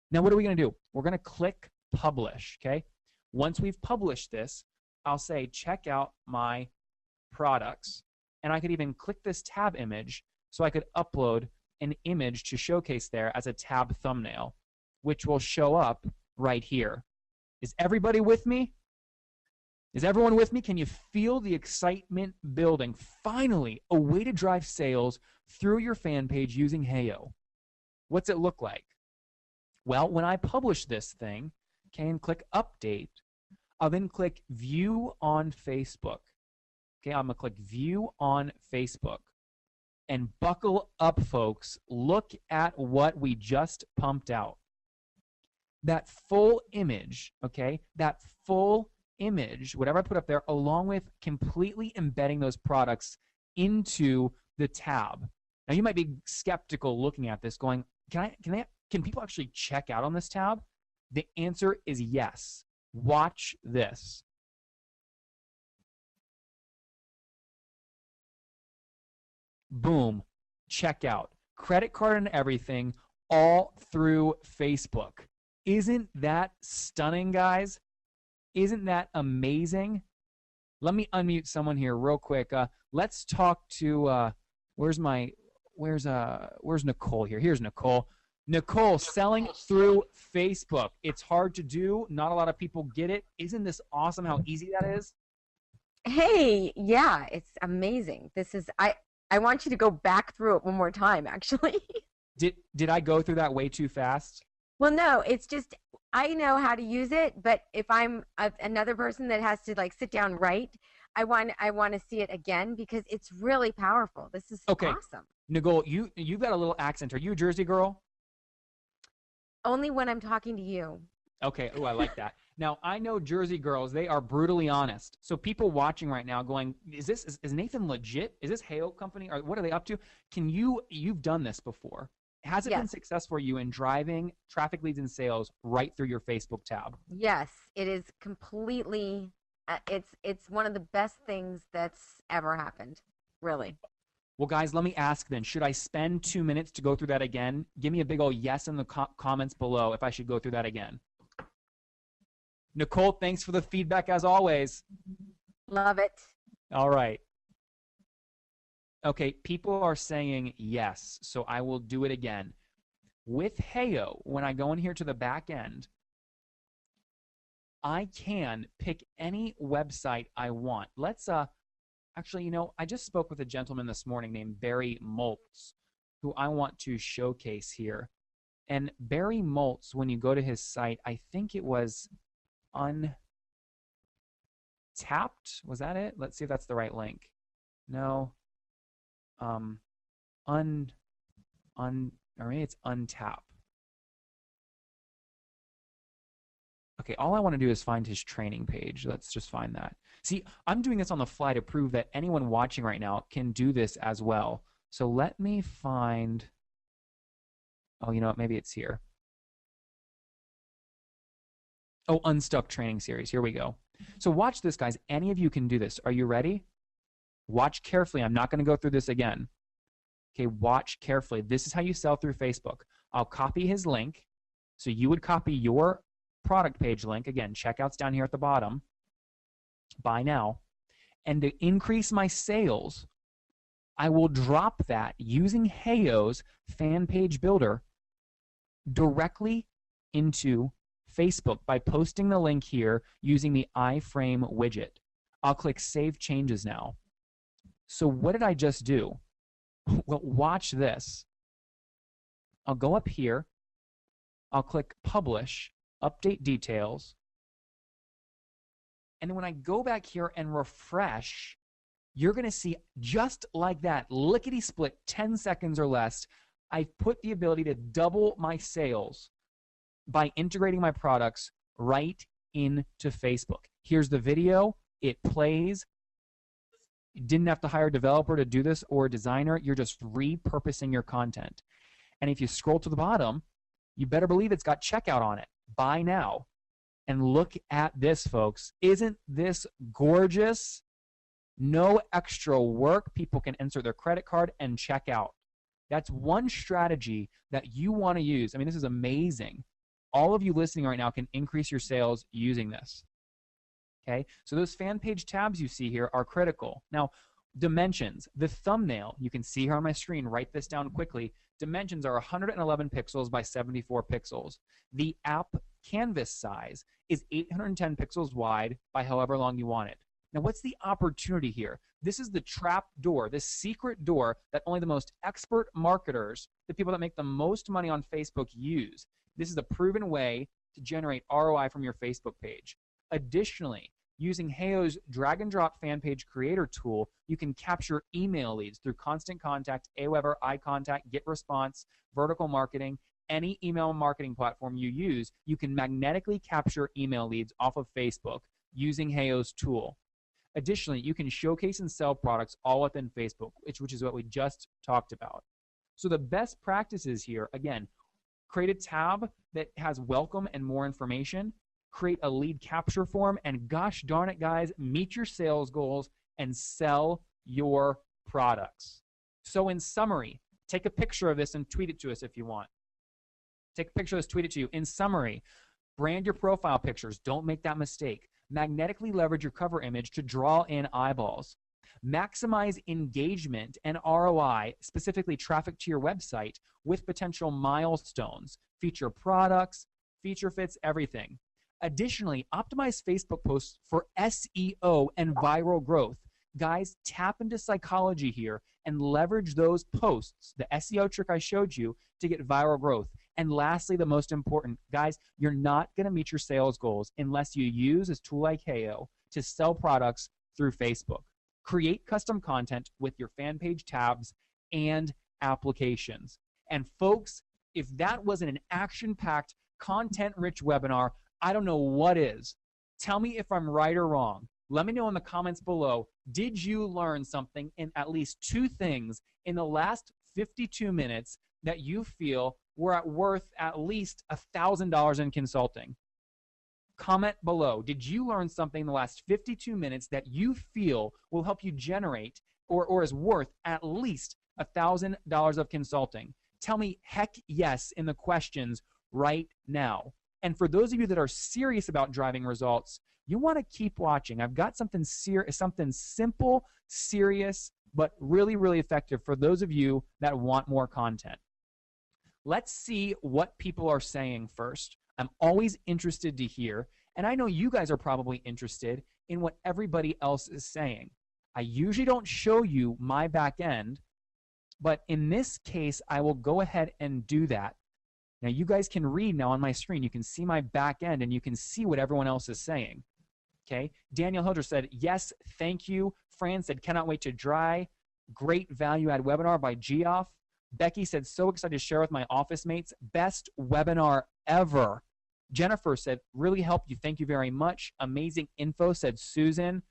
Now what are we going to do? We're going to click Publish, okay? Once we've published this, I'll say check out my products, and I could even click this tab image so I could upload an image to showcase there as a tab thumbnail, which will show up right here. Is everybody with me? Is everyone with me? Can you feel the excitement building? Finally, a way to drive sales through your fan page using Heyo. What's it look like? Well, when I publish this thing, okay, and click Update, I'll then click View on Facebook. Okay, I'm going to click View on Facebook. And buckle up, folks. Look at what we just pumped out. That full image, okay, that full image, whatever I put up there, along with completely embedding those products into the tab. Now, you might be skeptical looking at this going, can people actually check out on this tab? The answer is yes. Watch this. Boom, checkout, credit card and everything, all through Facebook. Isn't that stunning, guys? Isn't that amazing? Let me unmute someone here real quick. Let's talk to where's Nicole here? Here's Nicole. Nicole, selling through Facebook. It's hard to do. Not a lot of people get it. Isn't this awesome how easy that is? Hey, yeah, it's amazing. This is I want you to go back through it one more time, actually. Did I go through that way too fast? Well, no, it's just I know how to use it, but if I'm another person that has to like sit down right, I want to see it again because it's really powerful. This is awesome. Nicole, you've got a little accent. Are you a Jersey girl? Only when I'm talking to you. Okay. Oh, I like that. Now, I know Jersey girls, they are brutally honest. So people watching right now going, is Nathan legit? Is this Heyo company? Or what are they up to? You've done this before. Has it been successful for you in driving traffic leads and sales right through your Facebook tab? Yes, it is completely, it's one of the best things that's ever happened, really. Well, guys, let me ask then, should I spend 2 minutes to go through that again? Give me a big old yes in the comments below if I should go through that again. Nicole, thanks for the feedback as always. Love it. All right. Okay, people are saying yes, so I will do it again. With Heyo, when I go in here to the back end, I can pick any website I want. Let's actually, I just spoke with a gentleman this morning named Barry Moltz, who I want to showcase here. And Barry Moltz, when you go to his site, I think it was Untapped. Was that it? Let's see if that's the right link. No. Or maybe it's Untap. Okay, all I want to do is find his training page. Let's just find that. See, I'm doing this on the fly to prove that anyone watching right now can do this as well. So let me find, oh, you know what, maybe it's here. Oh, Unstuck Training Series, here we go. So watch this, guys. Any of you can do this. Are you ready? Watch carefully. I'm not going to go through this again. Okay, watch carefully. This is how you sell through Facebook. I'll copy his link. So you would copy your product page link. Again, checkout's down here at the bottom. Buy now. And to increase my sales, I will drop that using Heyo's fan page builder directly into Facebook by posting the link here using the iframe widget. I'll click Save Changes now. So what did I just do? Well, watch this. I'll go up here. I'll click Publish, Update Details. And then when I go back here and refresh, you're going to see just like that, lickety-split, 10 seconds or less, I've put the ability to double my sales by integrating my products right into Facebook. Here's the video. It plays. You didn't have to hire a developer to do this or a designer. You're just repurposing your content. And if you scroll to the bottom, you better believe it's got checkout on it. Buy now. And look at this, folks. Isn't this gorgeous? No extra work. People can insert their credit card and check out. That's one strategy that you want to use. I mean, this is amazing. All of you listening right now can increase your sales using this. Okay, so those fan page tabs you see here are critical. Now, dimensions, the thumbnail, you can see here on my screen, write this down quickly. Dimensions are 111 pixels by 74 pixels. The app canvas size is 810 pixels wide by however long you want it. Now, what's the opportunity here? This is the trap door, this secret door that only the most expert marketers, the people that make the most money on Facebook, use. This is a proven way to generate ROI from your Facebook page. Additionally, using Heyo's drag and drop fan page creator tool, you can capture email leads through Constant Contact, Aweber, iContact, GetResponse, vertical marketing, any email marketing platform you use. You can magnetically capture email leads off of Facebook using Heyo's tool. Additionally, you can showcase and sell products all within Facebook, which is what we just talked about. So the best practices here, again, create a tab that has welcome and more information, create a lead capture form, and gosh darn it, guys, meet your sales goals and sell your products. So in summary, take a picture of this and tweet it to us if you want. Take a picture of this, tweet it to you. In summary, brand your profile pictures. Don't make that mistake. Magnetically leverage your cover image to draw in eyeballs. Maximize engagement and ROI, specifically traffic to your website, with potential milestones. Feature products, feature fits, everything. Additionally, optimize Facebook posts for SEO and viral growth. Guys, tap into psychology here and leverage those posts, the SEO trick I showed you, to get viral growth. And lastly, the most important, guys, you're not going to meet your sales goals unless you use a tool like Heyo to sell products through Facebook. Create custom content with your fan page tabs and applications. And folks, if that wasn't an action-packed, content-rich webinar, I don't know what is. Tell me if I'm right or wrong. Let me know in the comments below. Did you learn something in at least 2 things in the last 52 minutes that you feel were worth at least $1,000 in consulting? Comment below. Did you learn something in the last 52 minutes that you feel will help you generate or is worth at least $1,000 of consulting? Tell me heck yes in the questions right now. And for those of you that are serious about driving results, you want to keep watching. I've got something simple, serious, but really, really effective for those of you that want more content. Let's see what people are saying first. I'm always interested to hear, and I know you guys are probably interested in what everybody else is saying. I usually don't show you my back end, but in this case, I will go ahead and do that. Now, you guys can read now on my screen. You can see my back end, and you can see what everyone else is saying. Okay? Daniel Hilder said, yes, thank you. Fran said, cannot wait to try. Great value-add webinar by Geoff. Becky said, so excited to share with my office mates. Best webinar ever. Jennifer said, really helped you. Thank you very much. Amazing info, said Susan.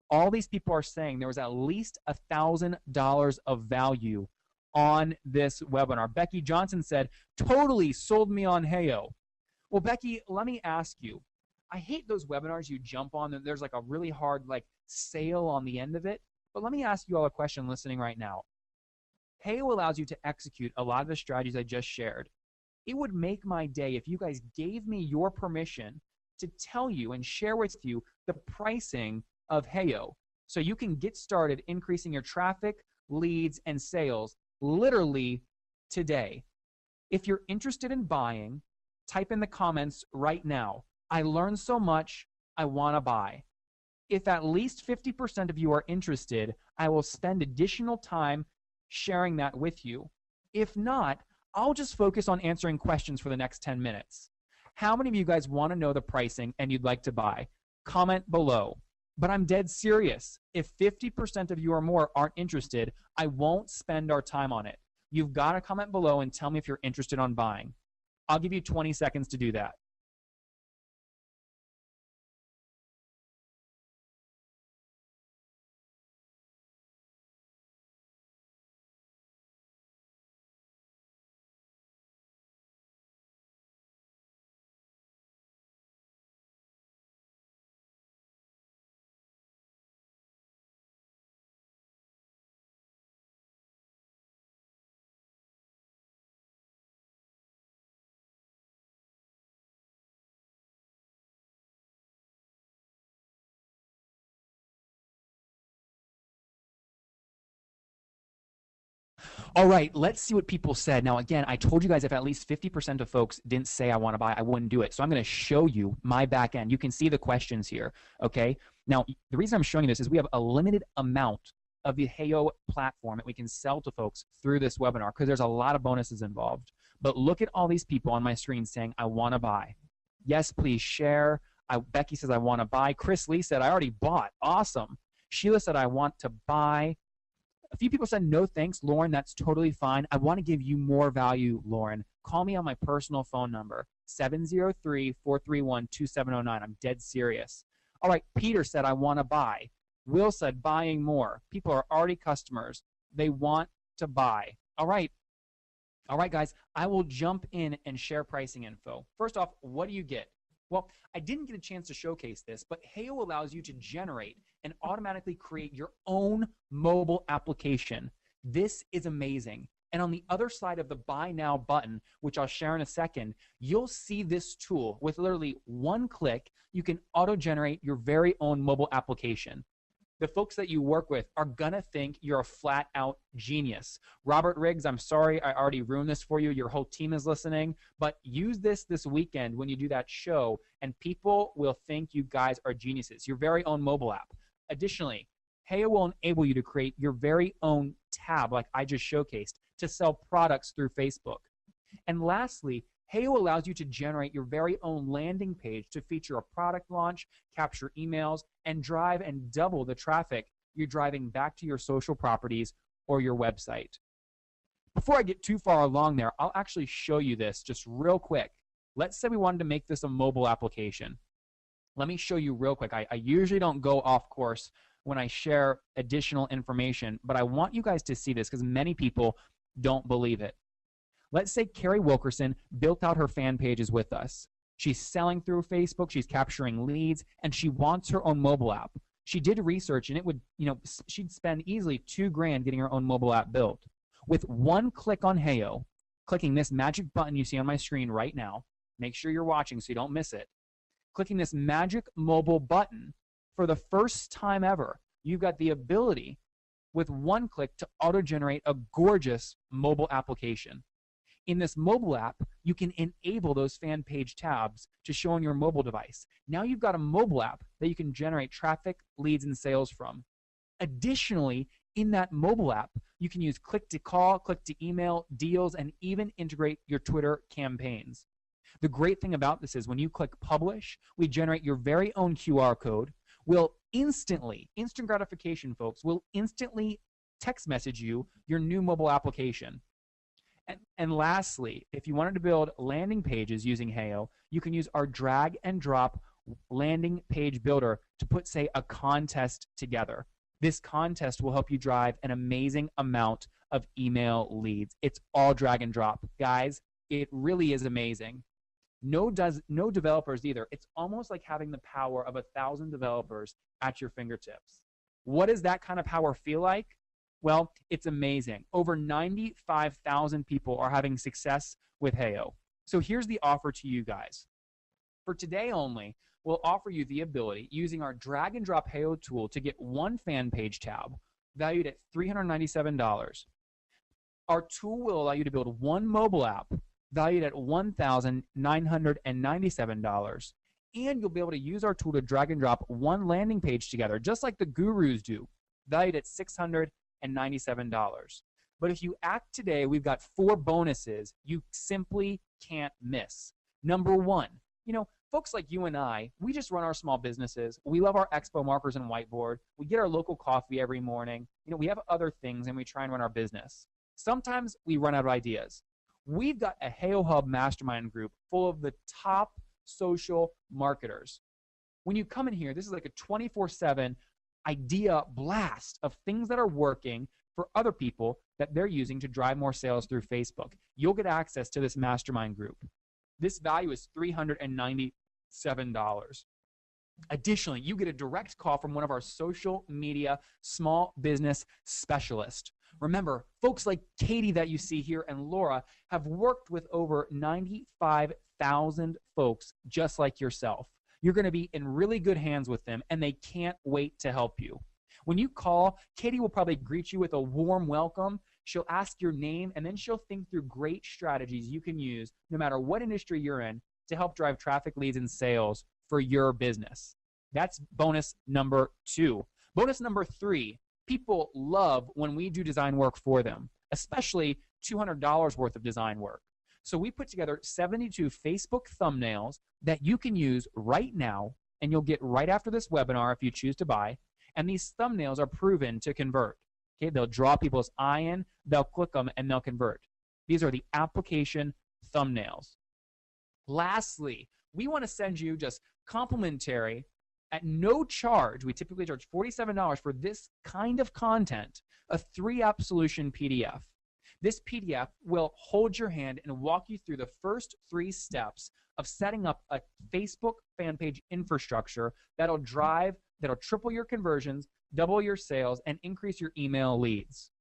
All these people are saying there was at least $1,000 of value on this webinar. Becky Johnson said, totally sold me on Heyo. Well, Becky, let me ask you. I hate those webinars you jump on and there's like a really hard sale on the end of it. But let me ask you all a question listening right now. Heyo allows you to execute a lot of the strategies I just shared. It would make my day if you guys gave me your permission to tell you and share with you the pricing of Heyo so you can get started increasing your traffic, leads, and sales literally today. If you're interested in buying, type in the comments right now, I learned so much, I want to buy. If at least 50% of you are interested, I will spend additional time sharing that with you. If not, I'll just focus on answering questions for the next 10 minutes. How many of you guys want to know the pricing and you'd like to buy? Comment below. But I'm dead serious. If 50% of you or more aren't interested, I won't spend our time on it. You've got to comment below and tell me if you're interested on buying. I'll give you 20 seconds to do that. All right, let's see what people said. Now, again, I told you guys if at least 50% of folks didn't say I want to buy, I wouldn't do it. So I'm going to show you my back end. You can see the questions here, okay? Now, the reason I'm showing you this is we have a limited amount of the Heyo platform that we can sell to folks through this webinar because there's a lot of bonuses involved. But look at all these people on my screen saying, I want to buy. Yes, please share. Becky says, I want to buy. Chris Lee said, I already bought. Awesome. Sheila said, I want to buy. A few people said, no thanks, Lauren, that's totally fine. I want to give you more value, Lauren. Call me on my personal phone number, 703-431-2709. I'm dead serious. All right, Peter said, I want to buy. Will said, buying more. People are already customers. They want to buy. All right, guys, I will jump in and share pricing info. First off, what do you get? Well, I didn't get a chance to showcase this, but Heyo allows you to generate and automatically create your own mobile application. This is amazing. And on the other side of the Buy Now button, which I'll share in a second, you'll see this tool. With literally one click, you can auto-generate your very own mobile application. The folks that you work with are gonna think you're a flat out genius. Robert Riggs, I'm sorry I already ruined this for you. Your whole team is listening, but use this weekend when you do that show and people will think you guys are geniuses. Your very own mobile app. Additionally, Heyo will enable you to create your very own tab like I just showcased to sell products through Facebook. And lastly, Heyo allows you to generate your very own landing page to feature a product launch, capture emails, and drive and double the traffic you're driving back to your social properties or your website. Before I get too far along there, I'll actually show you this just real quick. Let's say we wanted to make this a mobile application. Let me show you real quick. I usually don't go off course when I share additional information, but I want you guys to see this because many people don't believe it. Let's say Carrie Wilkerson built out her fan pages with us. She's selling through Facebook, she's capturing leads, and she wants her own mobile app. She did research and it would, she'd spend easily $2,000 getting her own mobile app built. With one click on Heyo, clicking this magic button you see on my screen right now, make sure you're watching so you don't miss it. Clicking this magic mobile button, for the first time ever, you've got the ability with one click to auto-generate a gorgeous mobile application. In this mobile app, you can enable those fan page tabs to show on your mobile device. Now you've got a mobile app that you can generate traffic, leads, and sales from. Additionally, in that mobile app, you can use click to call, click to email, deals, and even integrate your Twitter campaigns. The great thing about this is when you click publish, we generate your very own QR code. We'll instantly, instant gratification, folks, we'll instantly text message you your new mobile application. And lastly, if you wanted to build landing pages using Heyo, you can use our drag and drop landing page builder to put, say, a contest together. This contest will help you drive an amazing amount of email leads. It's all drag and drop. Guys, it really is amazing. No developers either. It's almost like having the power of 1,000 developers at your fingertips. What does that kind of power feel like? Well, it's amazing. Over 95,000 people are having success with Heyo. So here's the offer to you guys. For today only, we'll offer you the ability, using our drag and drop Heyo tool, to get one fan page tab valued at $397. Our tool will allow you to build one mobile app valued at $1,997. And you'll be able to use our tool to drag and drop one landing page together, just like the gurus do, valued at $697. But if you act today, we've got 4 bonuses you simply can't miss. Number 1, folks like you and I, we just run our small businesses. We love our expo markers and whiteboard. We get our local coffee every morning. We have other things, and we try and run our business. Sometimes we run out of ideas. We've got a Heyo Hub mastermind group full of the top social marketers. When you come in here, this is like a 24/7 idea blast of things that are working for other people that they're using to drive more sales through Facebook. You'll get access to this mastermind group. This value is $397. Additionally, you get a direct call from one of our social media small business specialists. Remember, folks like Katie that you see here and Laura have worked with over 95,000 folks just like yourself. You're going to be in really good hands with them, and they can't wait to help you. When you call, Katie will probably greet you with a warm welcome. She'll ask your name, and then she'll think through great strategies you can use no matter what industry you're in to help drive traffic, leads, and sales for your business. That's bonus number 2. Bonus number 3, people love when we do design work for them, especially $200 worth of design work. So we put together 72 Facebook thumbnails that you can use right now, and you'll get right after this webinar if you choose to buy. And these thumbnails are proven to convert. Okay, they'll draw people's eye in, they'll click them, and they'll convert. These are the application thumbnails. Lastly, we want to send you just complimentary at no charge. We typically charge $47 for this kind of content, a 3-app solution PDF. This PDF will hold your hand and walk you through the first 3 steps of setting up a Facebook fan page infrastructure that'll triple your conversions, double your sales, and increase your email leads.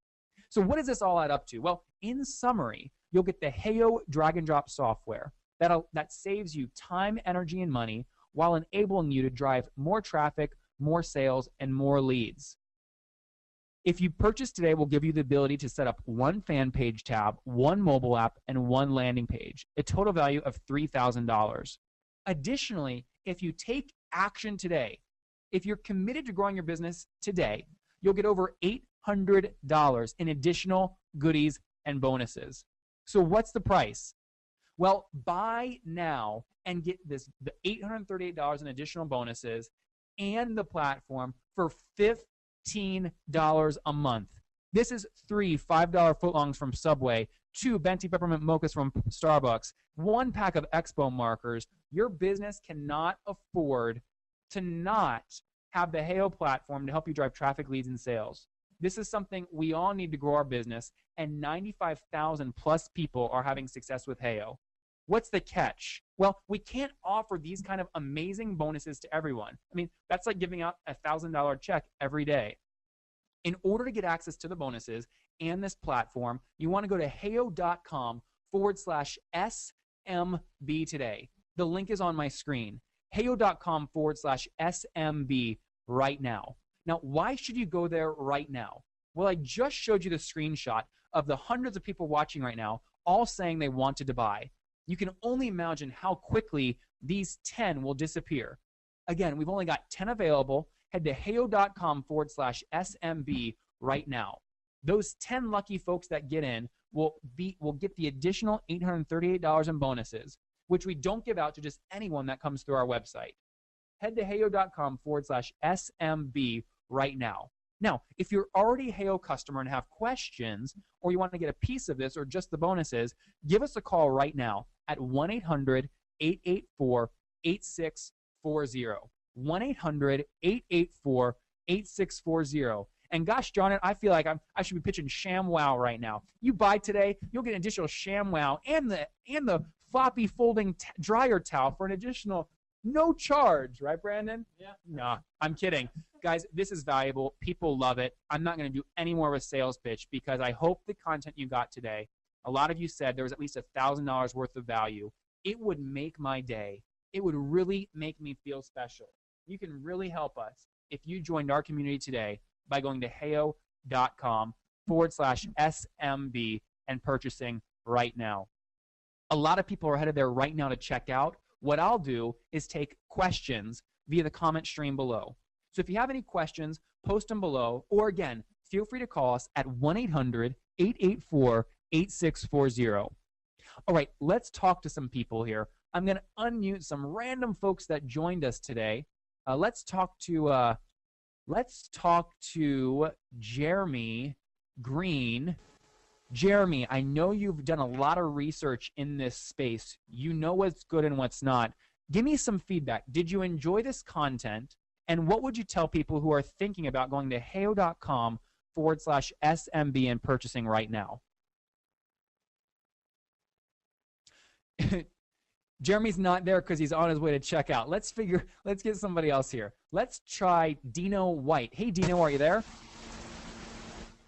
So what does this all add up to? Well, in summary, you'll get the Heyo drag and drop software that saves you time, energy, and money while enabling you to drive more traffic, more sales, and more leads. If you purchase today, we'll give you the ability to set up 1 fan page tab, 1 mobile app, and 1 landing page, a total value of $3,000. Additionally, if you take action today, if you're committed to growing your business today, you'll get over $800 in additional goodies and bonuses. So what's the price? Well, buy now and get the $838 in additional bonuses and the platform for $15 a month. This is 3 $5 footlongs from Subway, 2 Venti peppermint mochas from Starbucks, 1 pack of Expo markers. Your business cannot afford to not have the Heyo platform to help you drive traffic, leads, and sales. This is something we all need to grow our business, and 95,000 plus people are having success with Heyo. What's the catch? Well, we can't offer these kind of amazing bonuses to everyone. I mean, that's like giving out a $1,000 check every day. In order to get access to the bonuses and this platform, you want to go to heyo.com/SMB today. The link is on my screen. heyo.com/SMB right now. Now, why should you go there right now? Well, I just showed you the screenshot of the hundreds of people watching right now, all saying they wanted to buy. You can only imagine how quickly these 10 will disappear. Again, we've only got 10 available. Head to heyo.com/SMB right now. Those 10 lucky folks that get in will get the additional $838 in bonuses, which we don't give out to just anyone that comes through our website. Head to heyo.com/SMB right now. Now, if you're already a Heyo customer and have questions, or you want to get a piece of this or just the bonuses, give us a call right now at 1-800-884-8640. 1-800-884-8640. And gosh darn it, I feel like I should be pitching ShamWow right now. You buy today, you'll get an additional ShamWow and the floppy folding dryer towel for an additional no charge, right, Brandon? Yeah. No, I'm kidding. Guys, this is valuable. People love it. I'm not going to do any more of a sales pitch because I hope the content you got today, a lot of you said there was at least $1,000 worth of value. It would make my day. It would really make me feel special. You can really help us if you joined our community today by going to heyo.com/SMB and purchasing right now. A lot of people are headed there right now to check out. What I'll do is take questions via the comment stream below. So if you have any questions, post them below. Or again, feel free to call us at 1-800-884-8640. All right, let's talk to some people here. I'm going to unmute some random folks that joined us today. Let's talk to Jeremy Green. Jeremy, I know you've done a lot of research in this space. You know what's good and what's not. Give me some feedback. Did you enjoy this content? And what would you tell people who are thinking about going to heyo.com/SMB and purchasing right now? Jeremy's not there because he's on his way to check out. Let's get somebody else here. Let's try Dino White. Hey, Dino, are you there?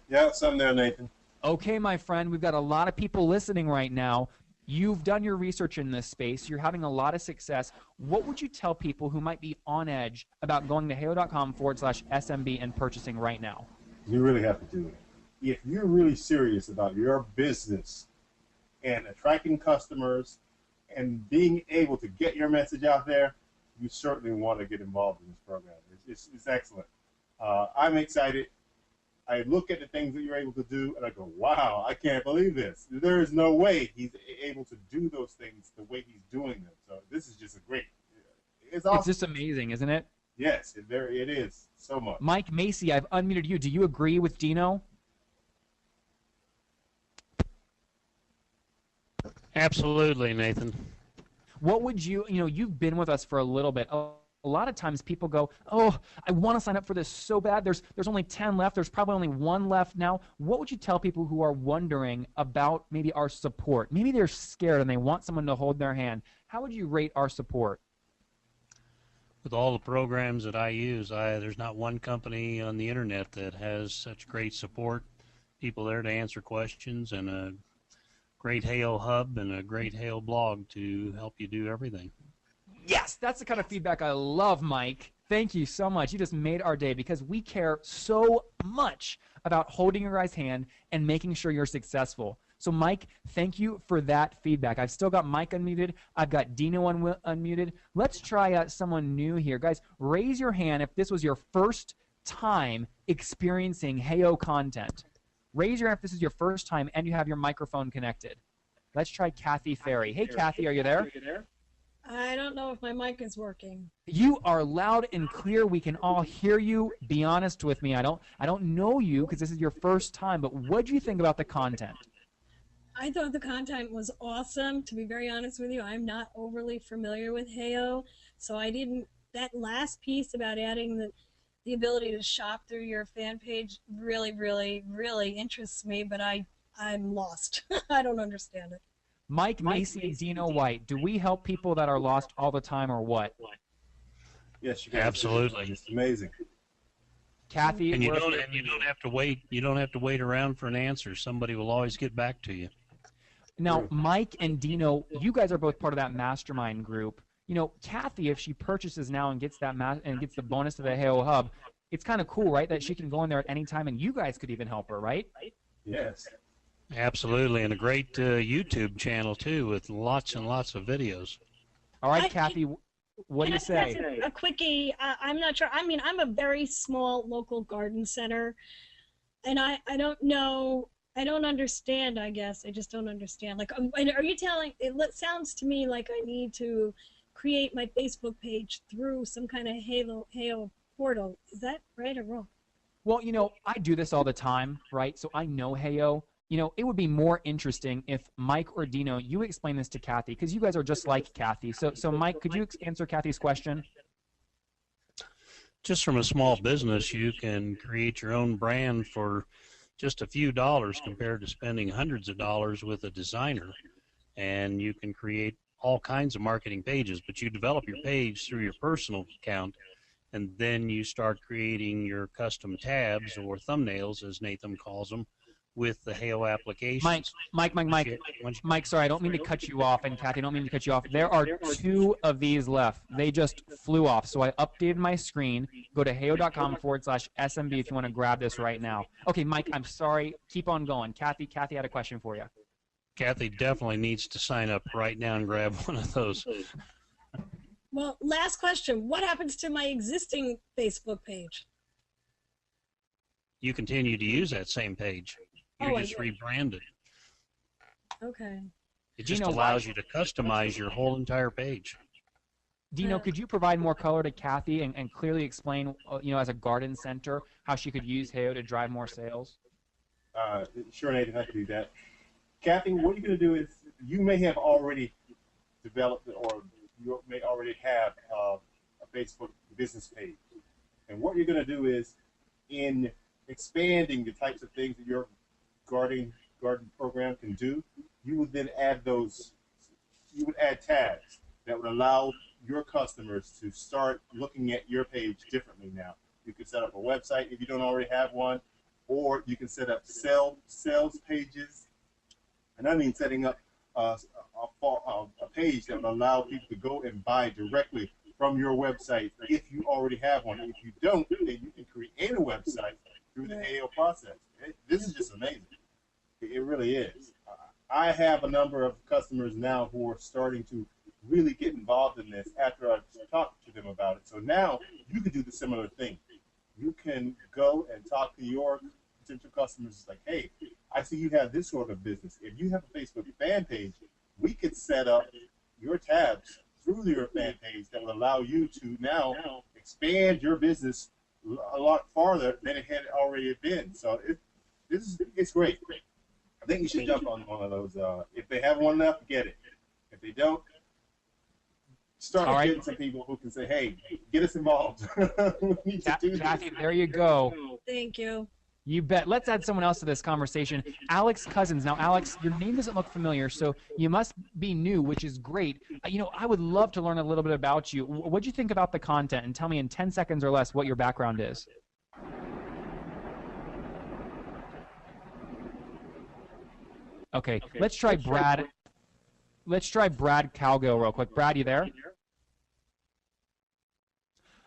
Yeah, I'm there, Nathan. Okay, my friend, we've got a lot of people listening right now. You've done your research in this space. You're having a lot of success. What would you tell people who might be on edge about going to heyo.com/SMB and purchasing right now? You really have to do it. If you're really serious about your business and attracting customers and being able to get your message out there, you certainly want to get involved in this program. It's excellent. I'm excited. I look at the things that you're able to do, and I go, wow, I can't believe this. There is no way he's able to do those things the way he's doing them. So this is just a great. It's awesome. It's just amazing, isn't it? Yes, it is so much. Mike Macy, I've unmuted you. Do you agree with Dino? Absolutely, Nathan. What would you've been with us for a little bit. A lot of times people go, oh, I want to sign up for this so bad. There's only 10 left. There's probably only 1 left now. What would you tell people who are wondering about maybe our support? Maybe they're scared and they want someone to hold their hand. How would you rate our support? With all the programs that I use, there's not one company on the internet that has such great support. People there to answer questions, and a great Heyo hub and a great Heyo blog to help you do everything. Yes, that's the kind of feedback I love, Mike. Thank you so much. You just made our day because we care so much about holding your guys' hand and making sure you're successful. So, Mike, thank you for that feedback. I've still got Mike unmuted. I've got Dino unmuted. Let's try someone new here. Guys, raise your hand if this was your first time experiencing Heyo content. Raise your hand if this is your first time and you have your microphone connected. Let's try Kathy Ferry. Hey, Kathy, are you there? I don't know if my mic is working. You are loud and clear. We can all hear you. Be honest with me. I don't know you because this is your first time, but what do you think about the content? I thought the content was awesome. To be very honest with you, I'm not overly familiar with Heyo, so I didn't. That last piece about adding the ability to shop through your fan page really, really, really interests me, but I'm lost. I don't understand it. Mike Macy and Dino White, do we help people that are lost all the time or what? Yes, you guys. Absolutely. It's amazing. Kathy, and you don't have to wait. You don't have to wait around for an answer. Somebody will always get back to you. Now, Mike and Dino, you guys are both part of that mastermind group. You know, Kathy, if she purchases now and gets that and gets the bonus of the Heyo Hub, it's kind of cool, right? That she can go in there at any time, and you guys could even help her, right? Yes. Absolutely, and a great YouTube channel too, with lots and lots of videos. All right, Kathy, what do you say? A quickie. I'm not sure. I mean, I'm a very small local garden center, and I don't know. I don't understand. I guess I just don't understand. Like, are you telling? It sounds to me like I need to create my Facebook page through some kind of Heyo portal. Is that right or wrong? Well, you know, I do this all the time, right? So I know Heyo. You know, it would be more interesting if Mike or Dino, you explain this to Kathy, because you guys are just like Kathy. So Mike, could you answer Kathy's question? Just from a small business, you can create your own brand for just a few dollars compared to spending hundreds of dollars with a designer. And you can create all kinds of marketing pages, but you develop your page through your personal account, and then you start creating your custom tabs or thumbnails, as Nathan calls them, with the Heyo applications. Mike, sorry, I don't mean to cut you off, and Kathy, I don't mean to cut you off. There are 2 of these left. They just flew off, so I updated my screen. Go to heyo.com/SMB if you want to grab this right now. Okay, Mike, I'm sorry. Keep on going. Kathy had a question for you. Kathy definitely needs to sign up right now and grab one of those. Well, last question. What happens to my existing Facebook page? You continue to use that same page. You just rebrand it. Okay. It just allows you to customize your whole entire page. Dino, could you provide more color to Kathy and clearly explain, as a garden center, how she could use Heyo to drive more sales? Sure, Nathan, I can do that. Kathy, what you're going to do is you may have already developed or you may already have a Facebook business page. And what you're going to do is, in expanding the types of things that your garden program can do, you would then add tabs that would allow your customers to start looking at your page differently now. You can set up a website if you don't already have one, or you can set up sales pages. And I mean setting up a page that will allow people to go and buy directly from your website if you already have one. If you don't, then you can create a website through the Heyo process. This is just amazing. It really is. I have a number of customers now who are starting to really get involved in this after I've talked to them about it. So now you can do the similar thing. You can go and talk to your potential customers like, hey, I see you have this sort of business. If you have a Facebook fan page, we could set up your tabs through your fan page that will allow you to now expand your business a lot farther than it had already been. So it's great. I think you should jump on one of those. If they have one left, get it. If they don't, start getting some people who can say, hey, get us involved. We need to do Kathy, this. there you go. Thank you. You bet. Let's add someone else to this conversation. Alex Cousins. Now, Alex, your name doesn't look familiar, so you must be new, which is great. I would love to learn a little bit about you. What do you think about the content? And tell me in 10 seconds or less what your background is. Okay, let's try Brad. Let's try Brad Calgo real quick. Brad, you there?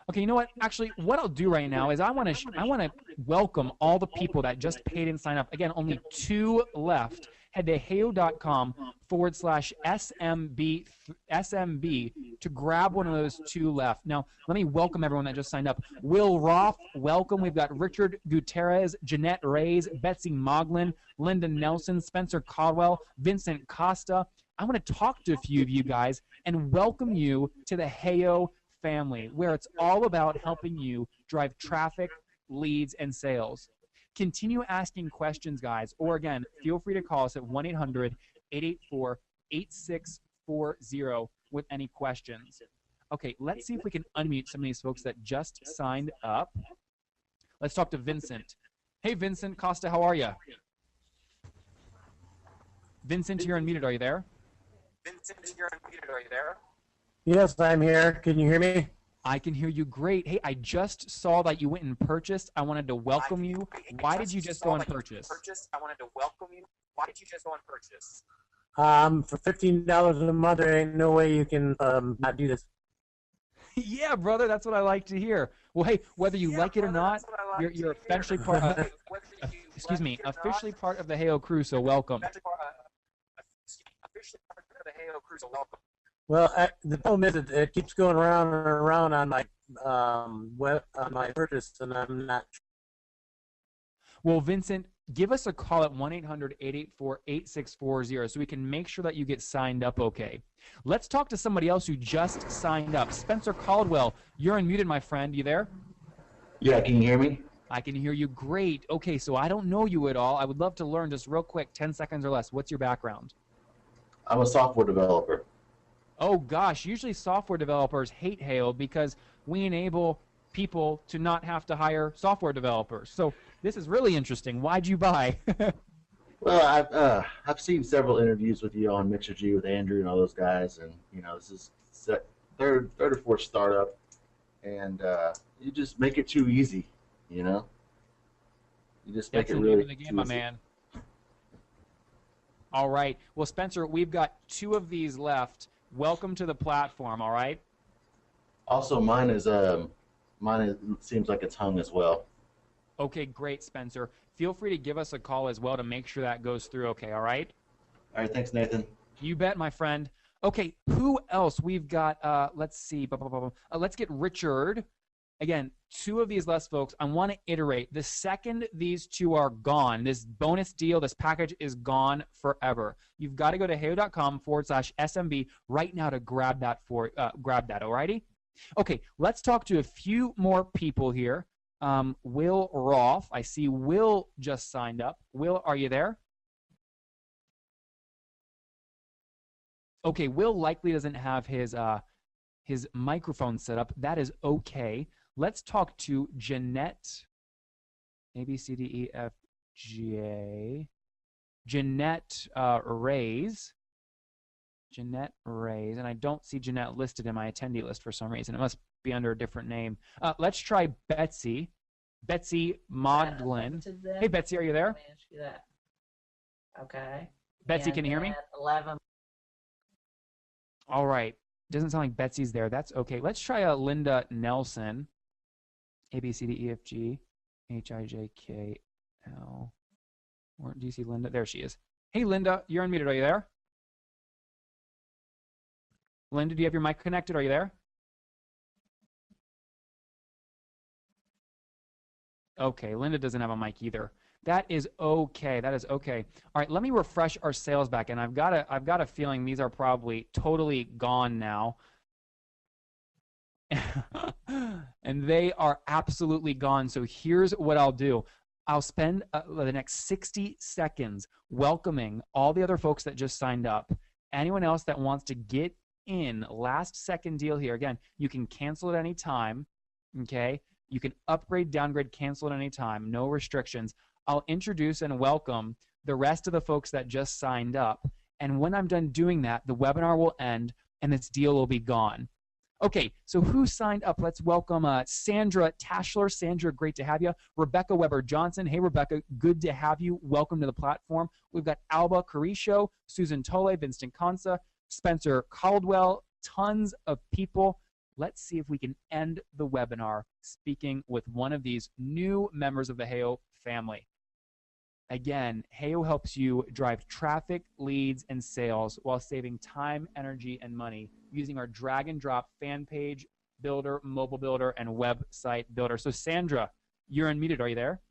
Okay, you know what? Actually, what I'll do right now is I want to welcome all the people that just paid and signed up. Again, only 2 left. Head to heyo.com/SMB to grab one of those 2 left. Now, let me welcome everyone that just signed up. Will Roth, welcome. We've got Richard Gutierrez, Jeanette Reyes, Betsy Moglin, Linda Nelson, Spencer Caldwell, Vincent Costa. I want to talk to a few of you guys and welcome you to the Heyo family, where it's all about helping you drive traffic, leads, and sales. Continue asking questions, guys, or again, feel free to call us at 1-800-884-8640 with any questions. Okay, let's see if we can unmute some of these folks that just signed up. Let's talk to Vincent. Hey, Vincent Costa, how are you? Vincent, you're unmuted. Are you there? Vincent, you're unmuted. Are you there? Yes, I'm here. Can you hear me? I can hear you great. Hey, I just saw that you went and purchased. I wanted to welcome you. Why did you just go and purchase? I wanted to welcome you. Why did you just go and purchase? For $15 a month, there ain't no way you can not do this. Yeah, brother, that's what I like to hear. Well, hey, whether you like it or not, you're officially part of, officially part of the Heyo crew, so welcome. Officially part of the Heyo crew, so welcome. Well, the problem is it keeps going around and around on my on my purchase, and I'm not. Well, Vincent, give us a call at 1-800-884-8640 so we can make sure that you get signed up okay. Let's talk to somebody else who just signed up. Spencer Caldwell, you're unmuted, my friend. You there? Yeah, can you hear me? I can hear you great. Okay, so I don't know you at all. I would love to learn just real quick, 10 seconds or less. What's your background? I'm a software developer. Oh, gosh, usually software developers hate Heyo because we enable people to not have to hire software developers. So this is really interesting. Why'd you buy? Well, I've seen several interviews with you on Mixergy with Andrew and all those guys, and this is third or fourth startup, and you just make it too easy, You just make it really the game, my man. All right. Well, Spencer, we've got 2 of these left. Welcome to the platform. All right. Also, mine seems like it's hung as well. Okay, great, Spencer. Feel free to give us a call as well to make sure that goes through okay, all right? All right, thanks, Nathan. You bet, my friend. Okay, who else? We've got, let's see. Let's get Richard. Again, 2 of these less folks. I want to iterate. The second these 2 are gone, this bonus deal, this package is gone forever. You've got to go to heyo.com/SMB right now to grab that alrighty? Okay, let's talk to a few more people here. Will Roth. I see Will just signed up. Will, are you there? Okay, Will likely doesn't have his microphone set up. That is okay. Let's talk to Jeanette. A, B, C, D, E, F, G, A. Jeanette Rays. Jeanette Rays. And I don't see Jeanette listed in my attendee list for some reason. It must be under a different name. Let's try Betsy. Betsy Modlin. Hey, Betsy, are you there? Let me ask you that. Okay. Betsy, can you hear me? 11. All right. Doesn't sound like Betsy's there. That's okay. Let's try Linda Nelson. A, B, C, D, E, F, G, H, I, J, K, L. Where do you see Linda? There she is. Hey, Linda, you're unmuted. Are you there? Linda, do you have your mic connected? Are you there? Okay, Linda doesn't have a mic either. That is okay. That is okay. All right, let me refresh our sales back, and I've got a feeling these are probably totally gone now. And they are absolutely gone. So here's what I'll do. I'll spend the next 60 seconds welcoming all the other folks that just signed up. Anyone else that wants to get in, last second deal here. Again, you can cancel at any time, okay? You can upgrade, downgrade, cancel at any time, no restrictions. I'll introduce and welcome the rest of the folks that just signed up. And when I'm done doing that, the webinar will end and this deal will be gone. Okay, so who signed up? Let's welcome Sandra Tashler. Sandra, great to have you. Rebecca Weber-Johnson. Hey, Rebecca, good to have you. Welcome to the platform. We've got Alba Carisho, Susan Tolle, Vincent Consa, Spencer Caldwell, tons of people. Let's see if we can end the webinar speaking with one of these new members of the Heyo family. Again, Heyo helps you drive traffic, leads, and sales while saving time, energy, and money using our drag and drop fan page builder, mobile builder, and website builder. So Sandra, you're unmuted. Are you there?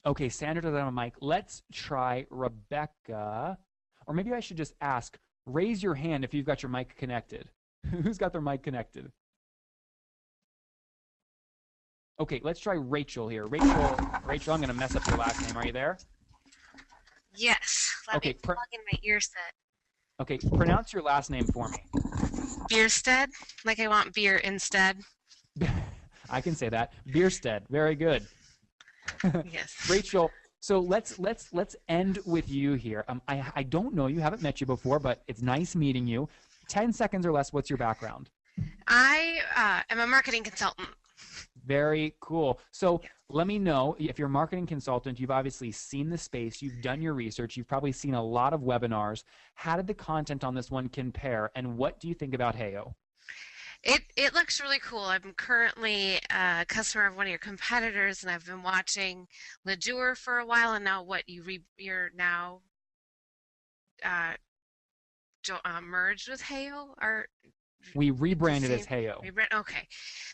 Okay, Sandra doesn't have a mic. Let's try Rebecca. Or maybe I should just ask, raise your hand if you've got your mic connected. Who's got their mic connected? Okay, let's try Rachel here. Rachel, I'm going to mess up your last name. Are you there? Yes. Let me plug in my ear set. Okay, pronounce your last name for me. Bierstead, like I want beer instead. I can say that. Bierstead, very good. Yes. Rachel, so let's end with you here. I don't know you, haven't met you before, but it's nice meeting you. 10 seconds or less, what's your background? I am a marketing consultant. Very cool. So let me know, if you're a marketing consultant, you've obviously seen the space, you've done your research, you've probably seen a lot of webinars. How did the content on this one compare, and what do you think about Heyo? It looks really cool. I'm currently a customer of one of your competitors, and I've been watching Ledure for a while, and now you're now merged with Heyo, or we rebranded as Heyo. Okay,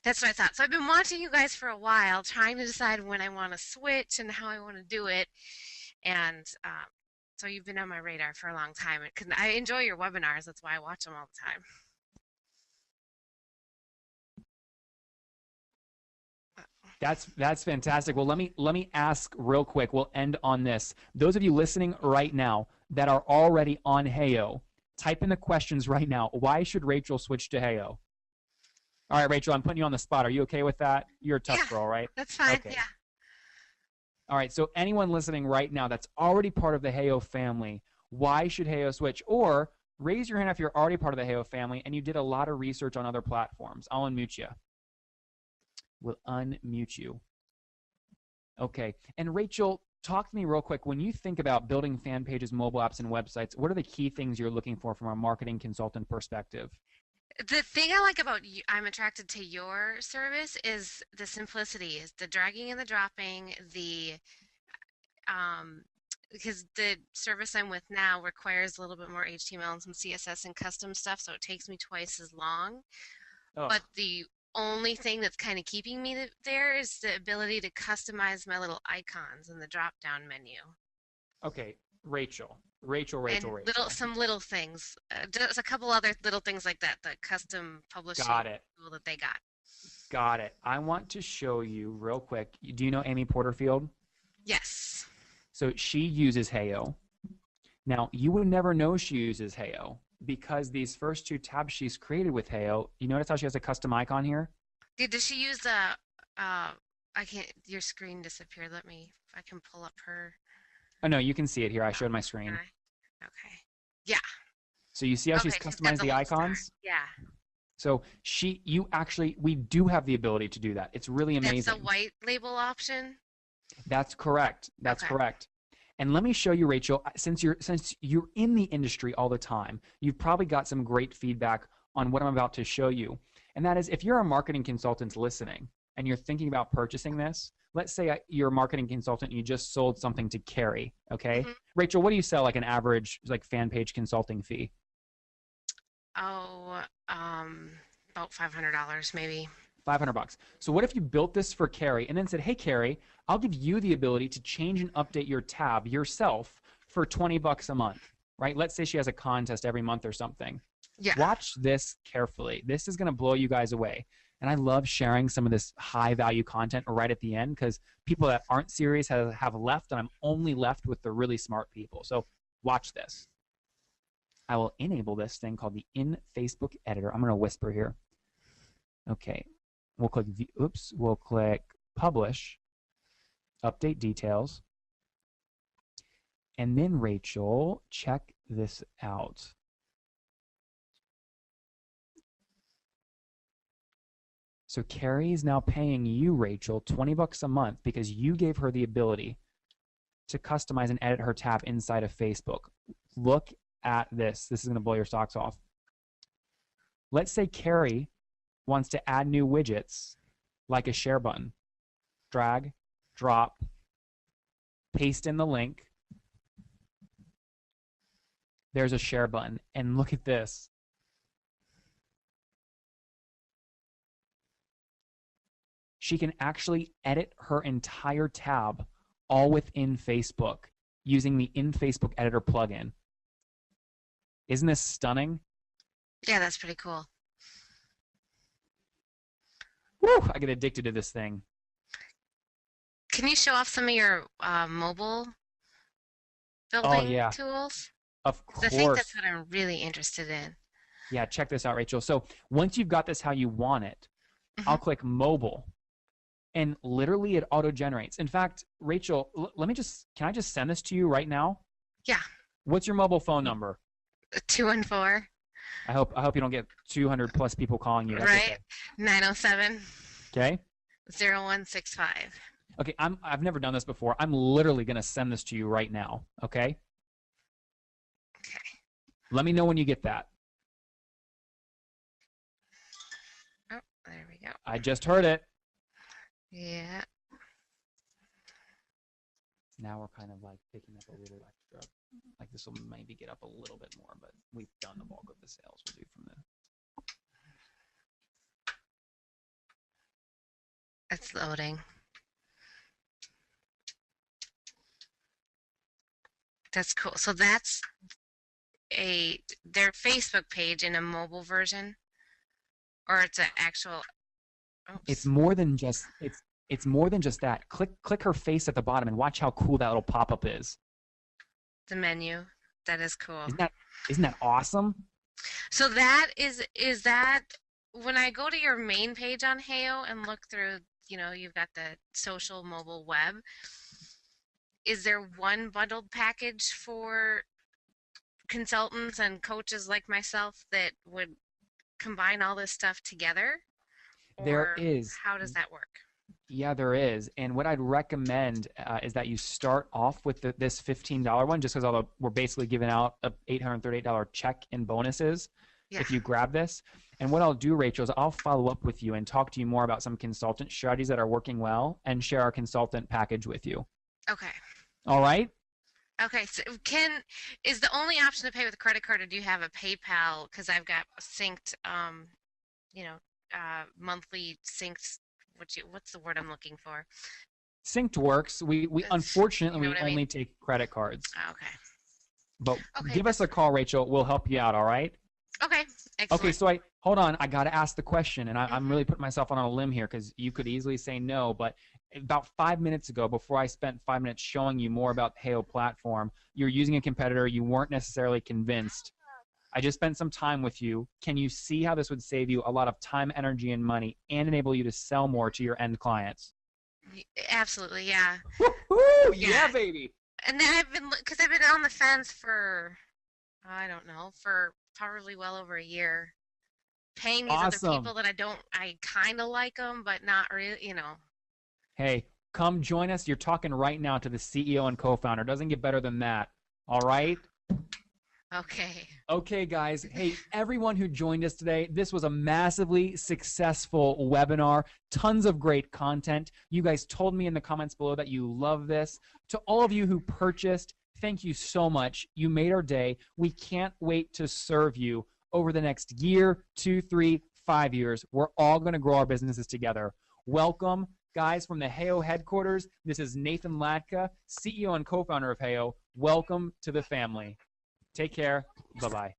that's what I thought. So I've been watching you guys for a while, trying to decide when I want to switch and how I want to do it. And so you've been on my radar for a long time. I enjoy your webinars. That's why I watch them all the time. That's fantastic. Well, let me ask real quick. We'll end on this. Those of you listening right now that are already on Heyo, type in the questions right now. Why should Rachel switch to Heyo? All right, Rachel, I'm putting you on the spot. Are you okay with that? You're a tough girl, right? That's fine. Okay. Yeah. All right. So anyone listening right now that's already part of the Heyo family, why should Heyo switch? Or raise your hand if you're already part of the Heyo family and you did a lot of research on other platforms. I'll unmute you. We'll unmute you. Okay. And Rachel, talk to me real quick. When you think about building fan pages, mobile apps, and websites, what are the key things you're looking for from a marketing consultant perspective? The thing I like about you, I'm attracted to your service, is the simplicity, is the dragging and the dropping, because the service I'm with now requires a little bit more HTML and some CSS and custom stuff, so it takes me twice as long. Oh, but the only thing that's kind of keeping me there is the ability to customize my little icons in the drop down menu. okay, Rachel. And some little things, just a couple other little things like that, the custom publishing Got it. tool that they got. Got it. I want to show you real quick. Do you know Amy Porterfield? Yes. So she uses Heyo. Now, you would never know she uses Heyo because these first 2 tabs she's created with Heyo, you notice how she has a custom icon here? Does she use the, I can't, your screen disappeared. I can pull up her. Oh, no, you can see it here. I showed my screen. Okay. Yeah. So you see how she's got customized the little icons? star. Yeah. So we do have the ability to do that. It's really amazing. That's the white label option? That's correct. That's correct. And let me show you, Rachel, since you're in the industry all the time, you've probably got some great feedback on what I'm about to show you. And that is, if you're a marketing consultant listening and you're thinking about purchasing this, let's say you're a marketing consultant and you just sold something to Carrie, okay? Rachel, what do you sell like an average like fan page consulting fee? Oh, about $500 maybe. $500. So what if you built this for Carrie and then said, hey, Carrie, I'll give you the ability to change and update your tab yourself for $20 a month, right? Let's say she has a contest every month or something. Yeah. Watch this carefully. This is going to blow you guys away. And I love sharing some of this high value content right at the end because people that aren't serious have left, and I'm only left with the really smart people. So watch this. I will enable this thing called the In Facebook Editor. I'm going to whisper here. Okay. We'll click we'll click Publish, Update Details. And then, Rachel, check this out. So Carrie is now paying you, Rachel, $20 a month because you gave her the ability to customize and edit her tab inside of Facebook. Look at this. This is going to blow your socks off. Let's say Carrie wants to add new widgets like a share button. Drag, drop, paste in the link. There's a share button. And look at this. She can actually edit her entire tab all within Facebook using the In Facebook Editor plugin. Isn't this stunning? Yeah, that's pretty cool. Woo! I get addicted to this thing. Can you show off some of your mobile building tools? Of course. I think that's what I'm really interested in. Yeah, check this out, Rachel. So once you've got this how you want it, I'll click Mobile. And literally it auto-generates. In fact, Rachel, can I just send this to you right now? Yeah. What's your mobile phone number? 214. I hope you don't get 200 plus people calling you. That's right. Okay. 907. Okay. 0165. Okay, I've never done this before. I'm literally gonna send this to you right now. Okay. Okay. Let me know when you get that. Oh, there we go. I just heard it. Yeah. Now we're kind of like picking up a little extra. Like this will maybe get up a little bit more, but we've done the bulk of the sales. We'll do from there. It's loading. That's cool. So that's their Facebook page in a mobile version, or it's an actual. Oops. It's more than just it's more than just that. Click her face at the bottom and watch how cool that little pop-up is. The menu. That is cool. Isn't that awesome? So that is that when I go to your main page on Heyo and look through, you've got the social, mobile, web. Is there one bundled package for consultants and coaches like myself that would combine all this stuff together? There is. How does that work? Yeah, there is. And what I'd recommend is that you start off with this $15 one, just because we're basically giving out a $838 check in bonuses if you grab this. And what I'll do, Rachel, is I'll follow up with you and talk to you more about some consultant strategies that are working well and share our consultant package with you. Okay. All right? Okay. So is the only option to pay with a credit card, or do you have a PayPal? Because I've got synced, monthly synced. What's the word I'm looking for? Synced works. We unfortunately you know we what I mean? only take credit cards. Okay. But Okay, give us a call, Rachel. We'll help you out. All right. Okay. Excellent. Okay, so hold on. I got to ask the question, and I'm really putting myself on a limb here because you could easily say no. But about 5 minutes ago, before I spent 5 minutes showing you more about the Heyo platform, you're using a competitor. You weren't necessarily convinced. I just spent some time with you. Can you see how this would save you a lot of time, energy, and money, and enable you to sell more to your end clients? Absolutely, yeah. Woo-hoo! Yeah, baby. And then I've been on the fence for, I don't know, for probably well over a year, paying these other people that I kind of like them, but not really, you know. Hey, come join us. You're talking right now to the CEO and co-founder. Doesn't get better than that. All right? Okay. Okay, guys. Hey, everyone who joined us today, this was a massively successful webinar. Tons of great content. You guys told me in the comments below that you love this. To all of you who purchased, thank you so much. You made our day. We can't wait to serve you over the next year, 2, 3, 5 years. We're all going to grow our businesses together. Welcome, guys, from the Heyo headquarters. This is Nathan Latka, CEO and co-founder of Heyo. Welcome to the family. Take care. Bye-bye.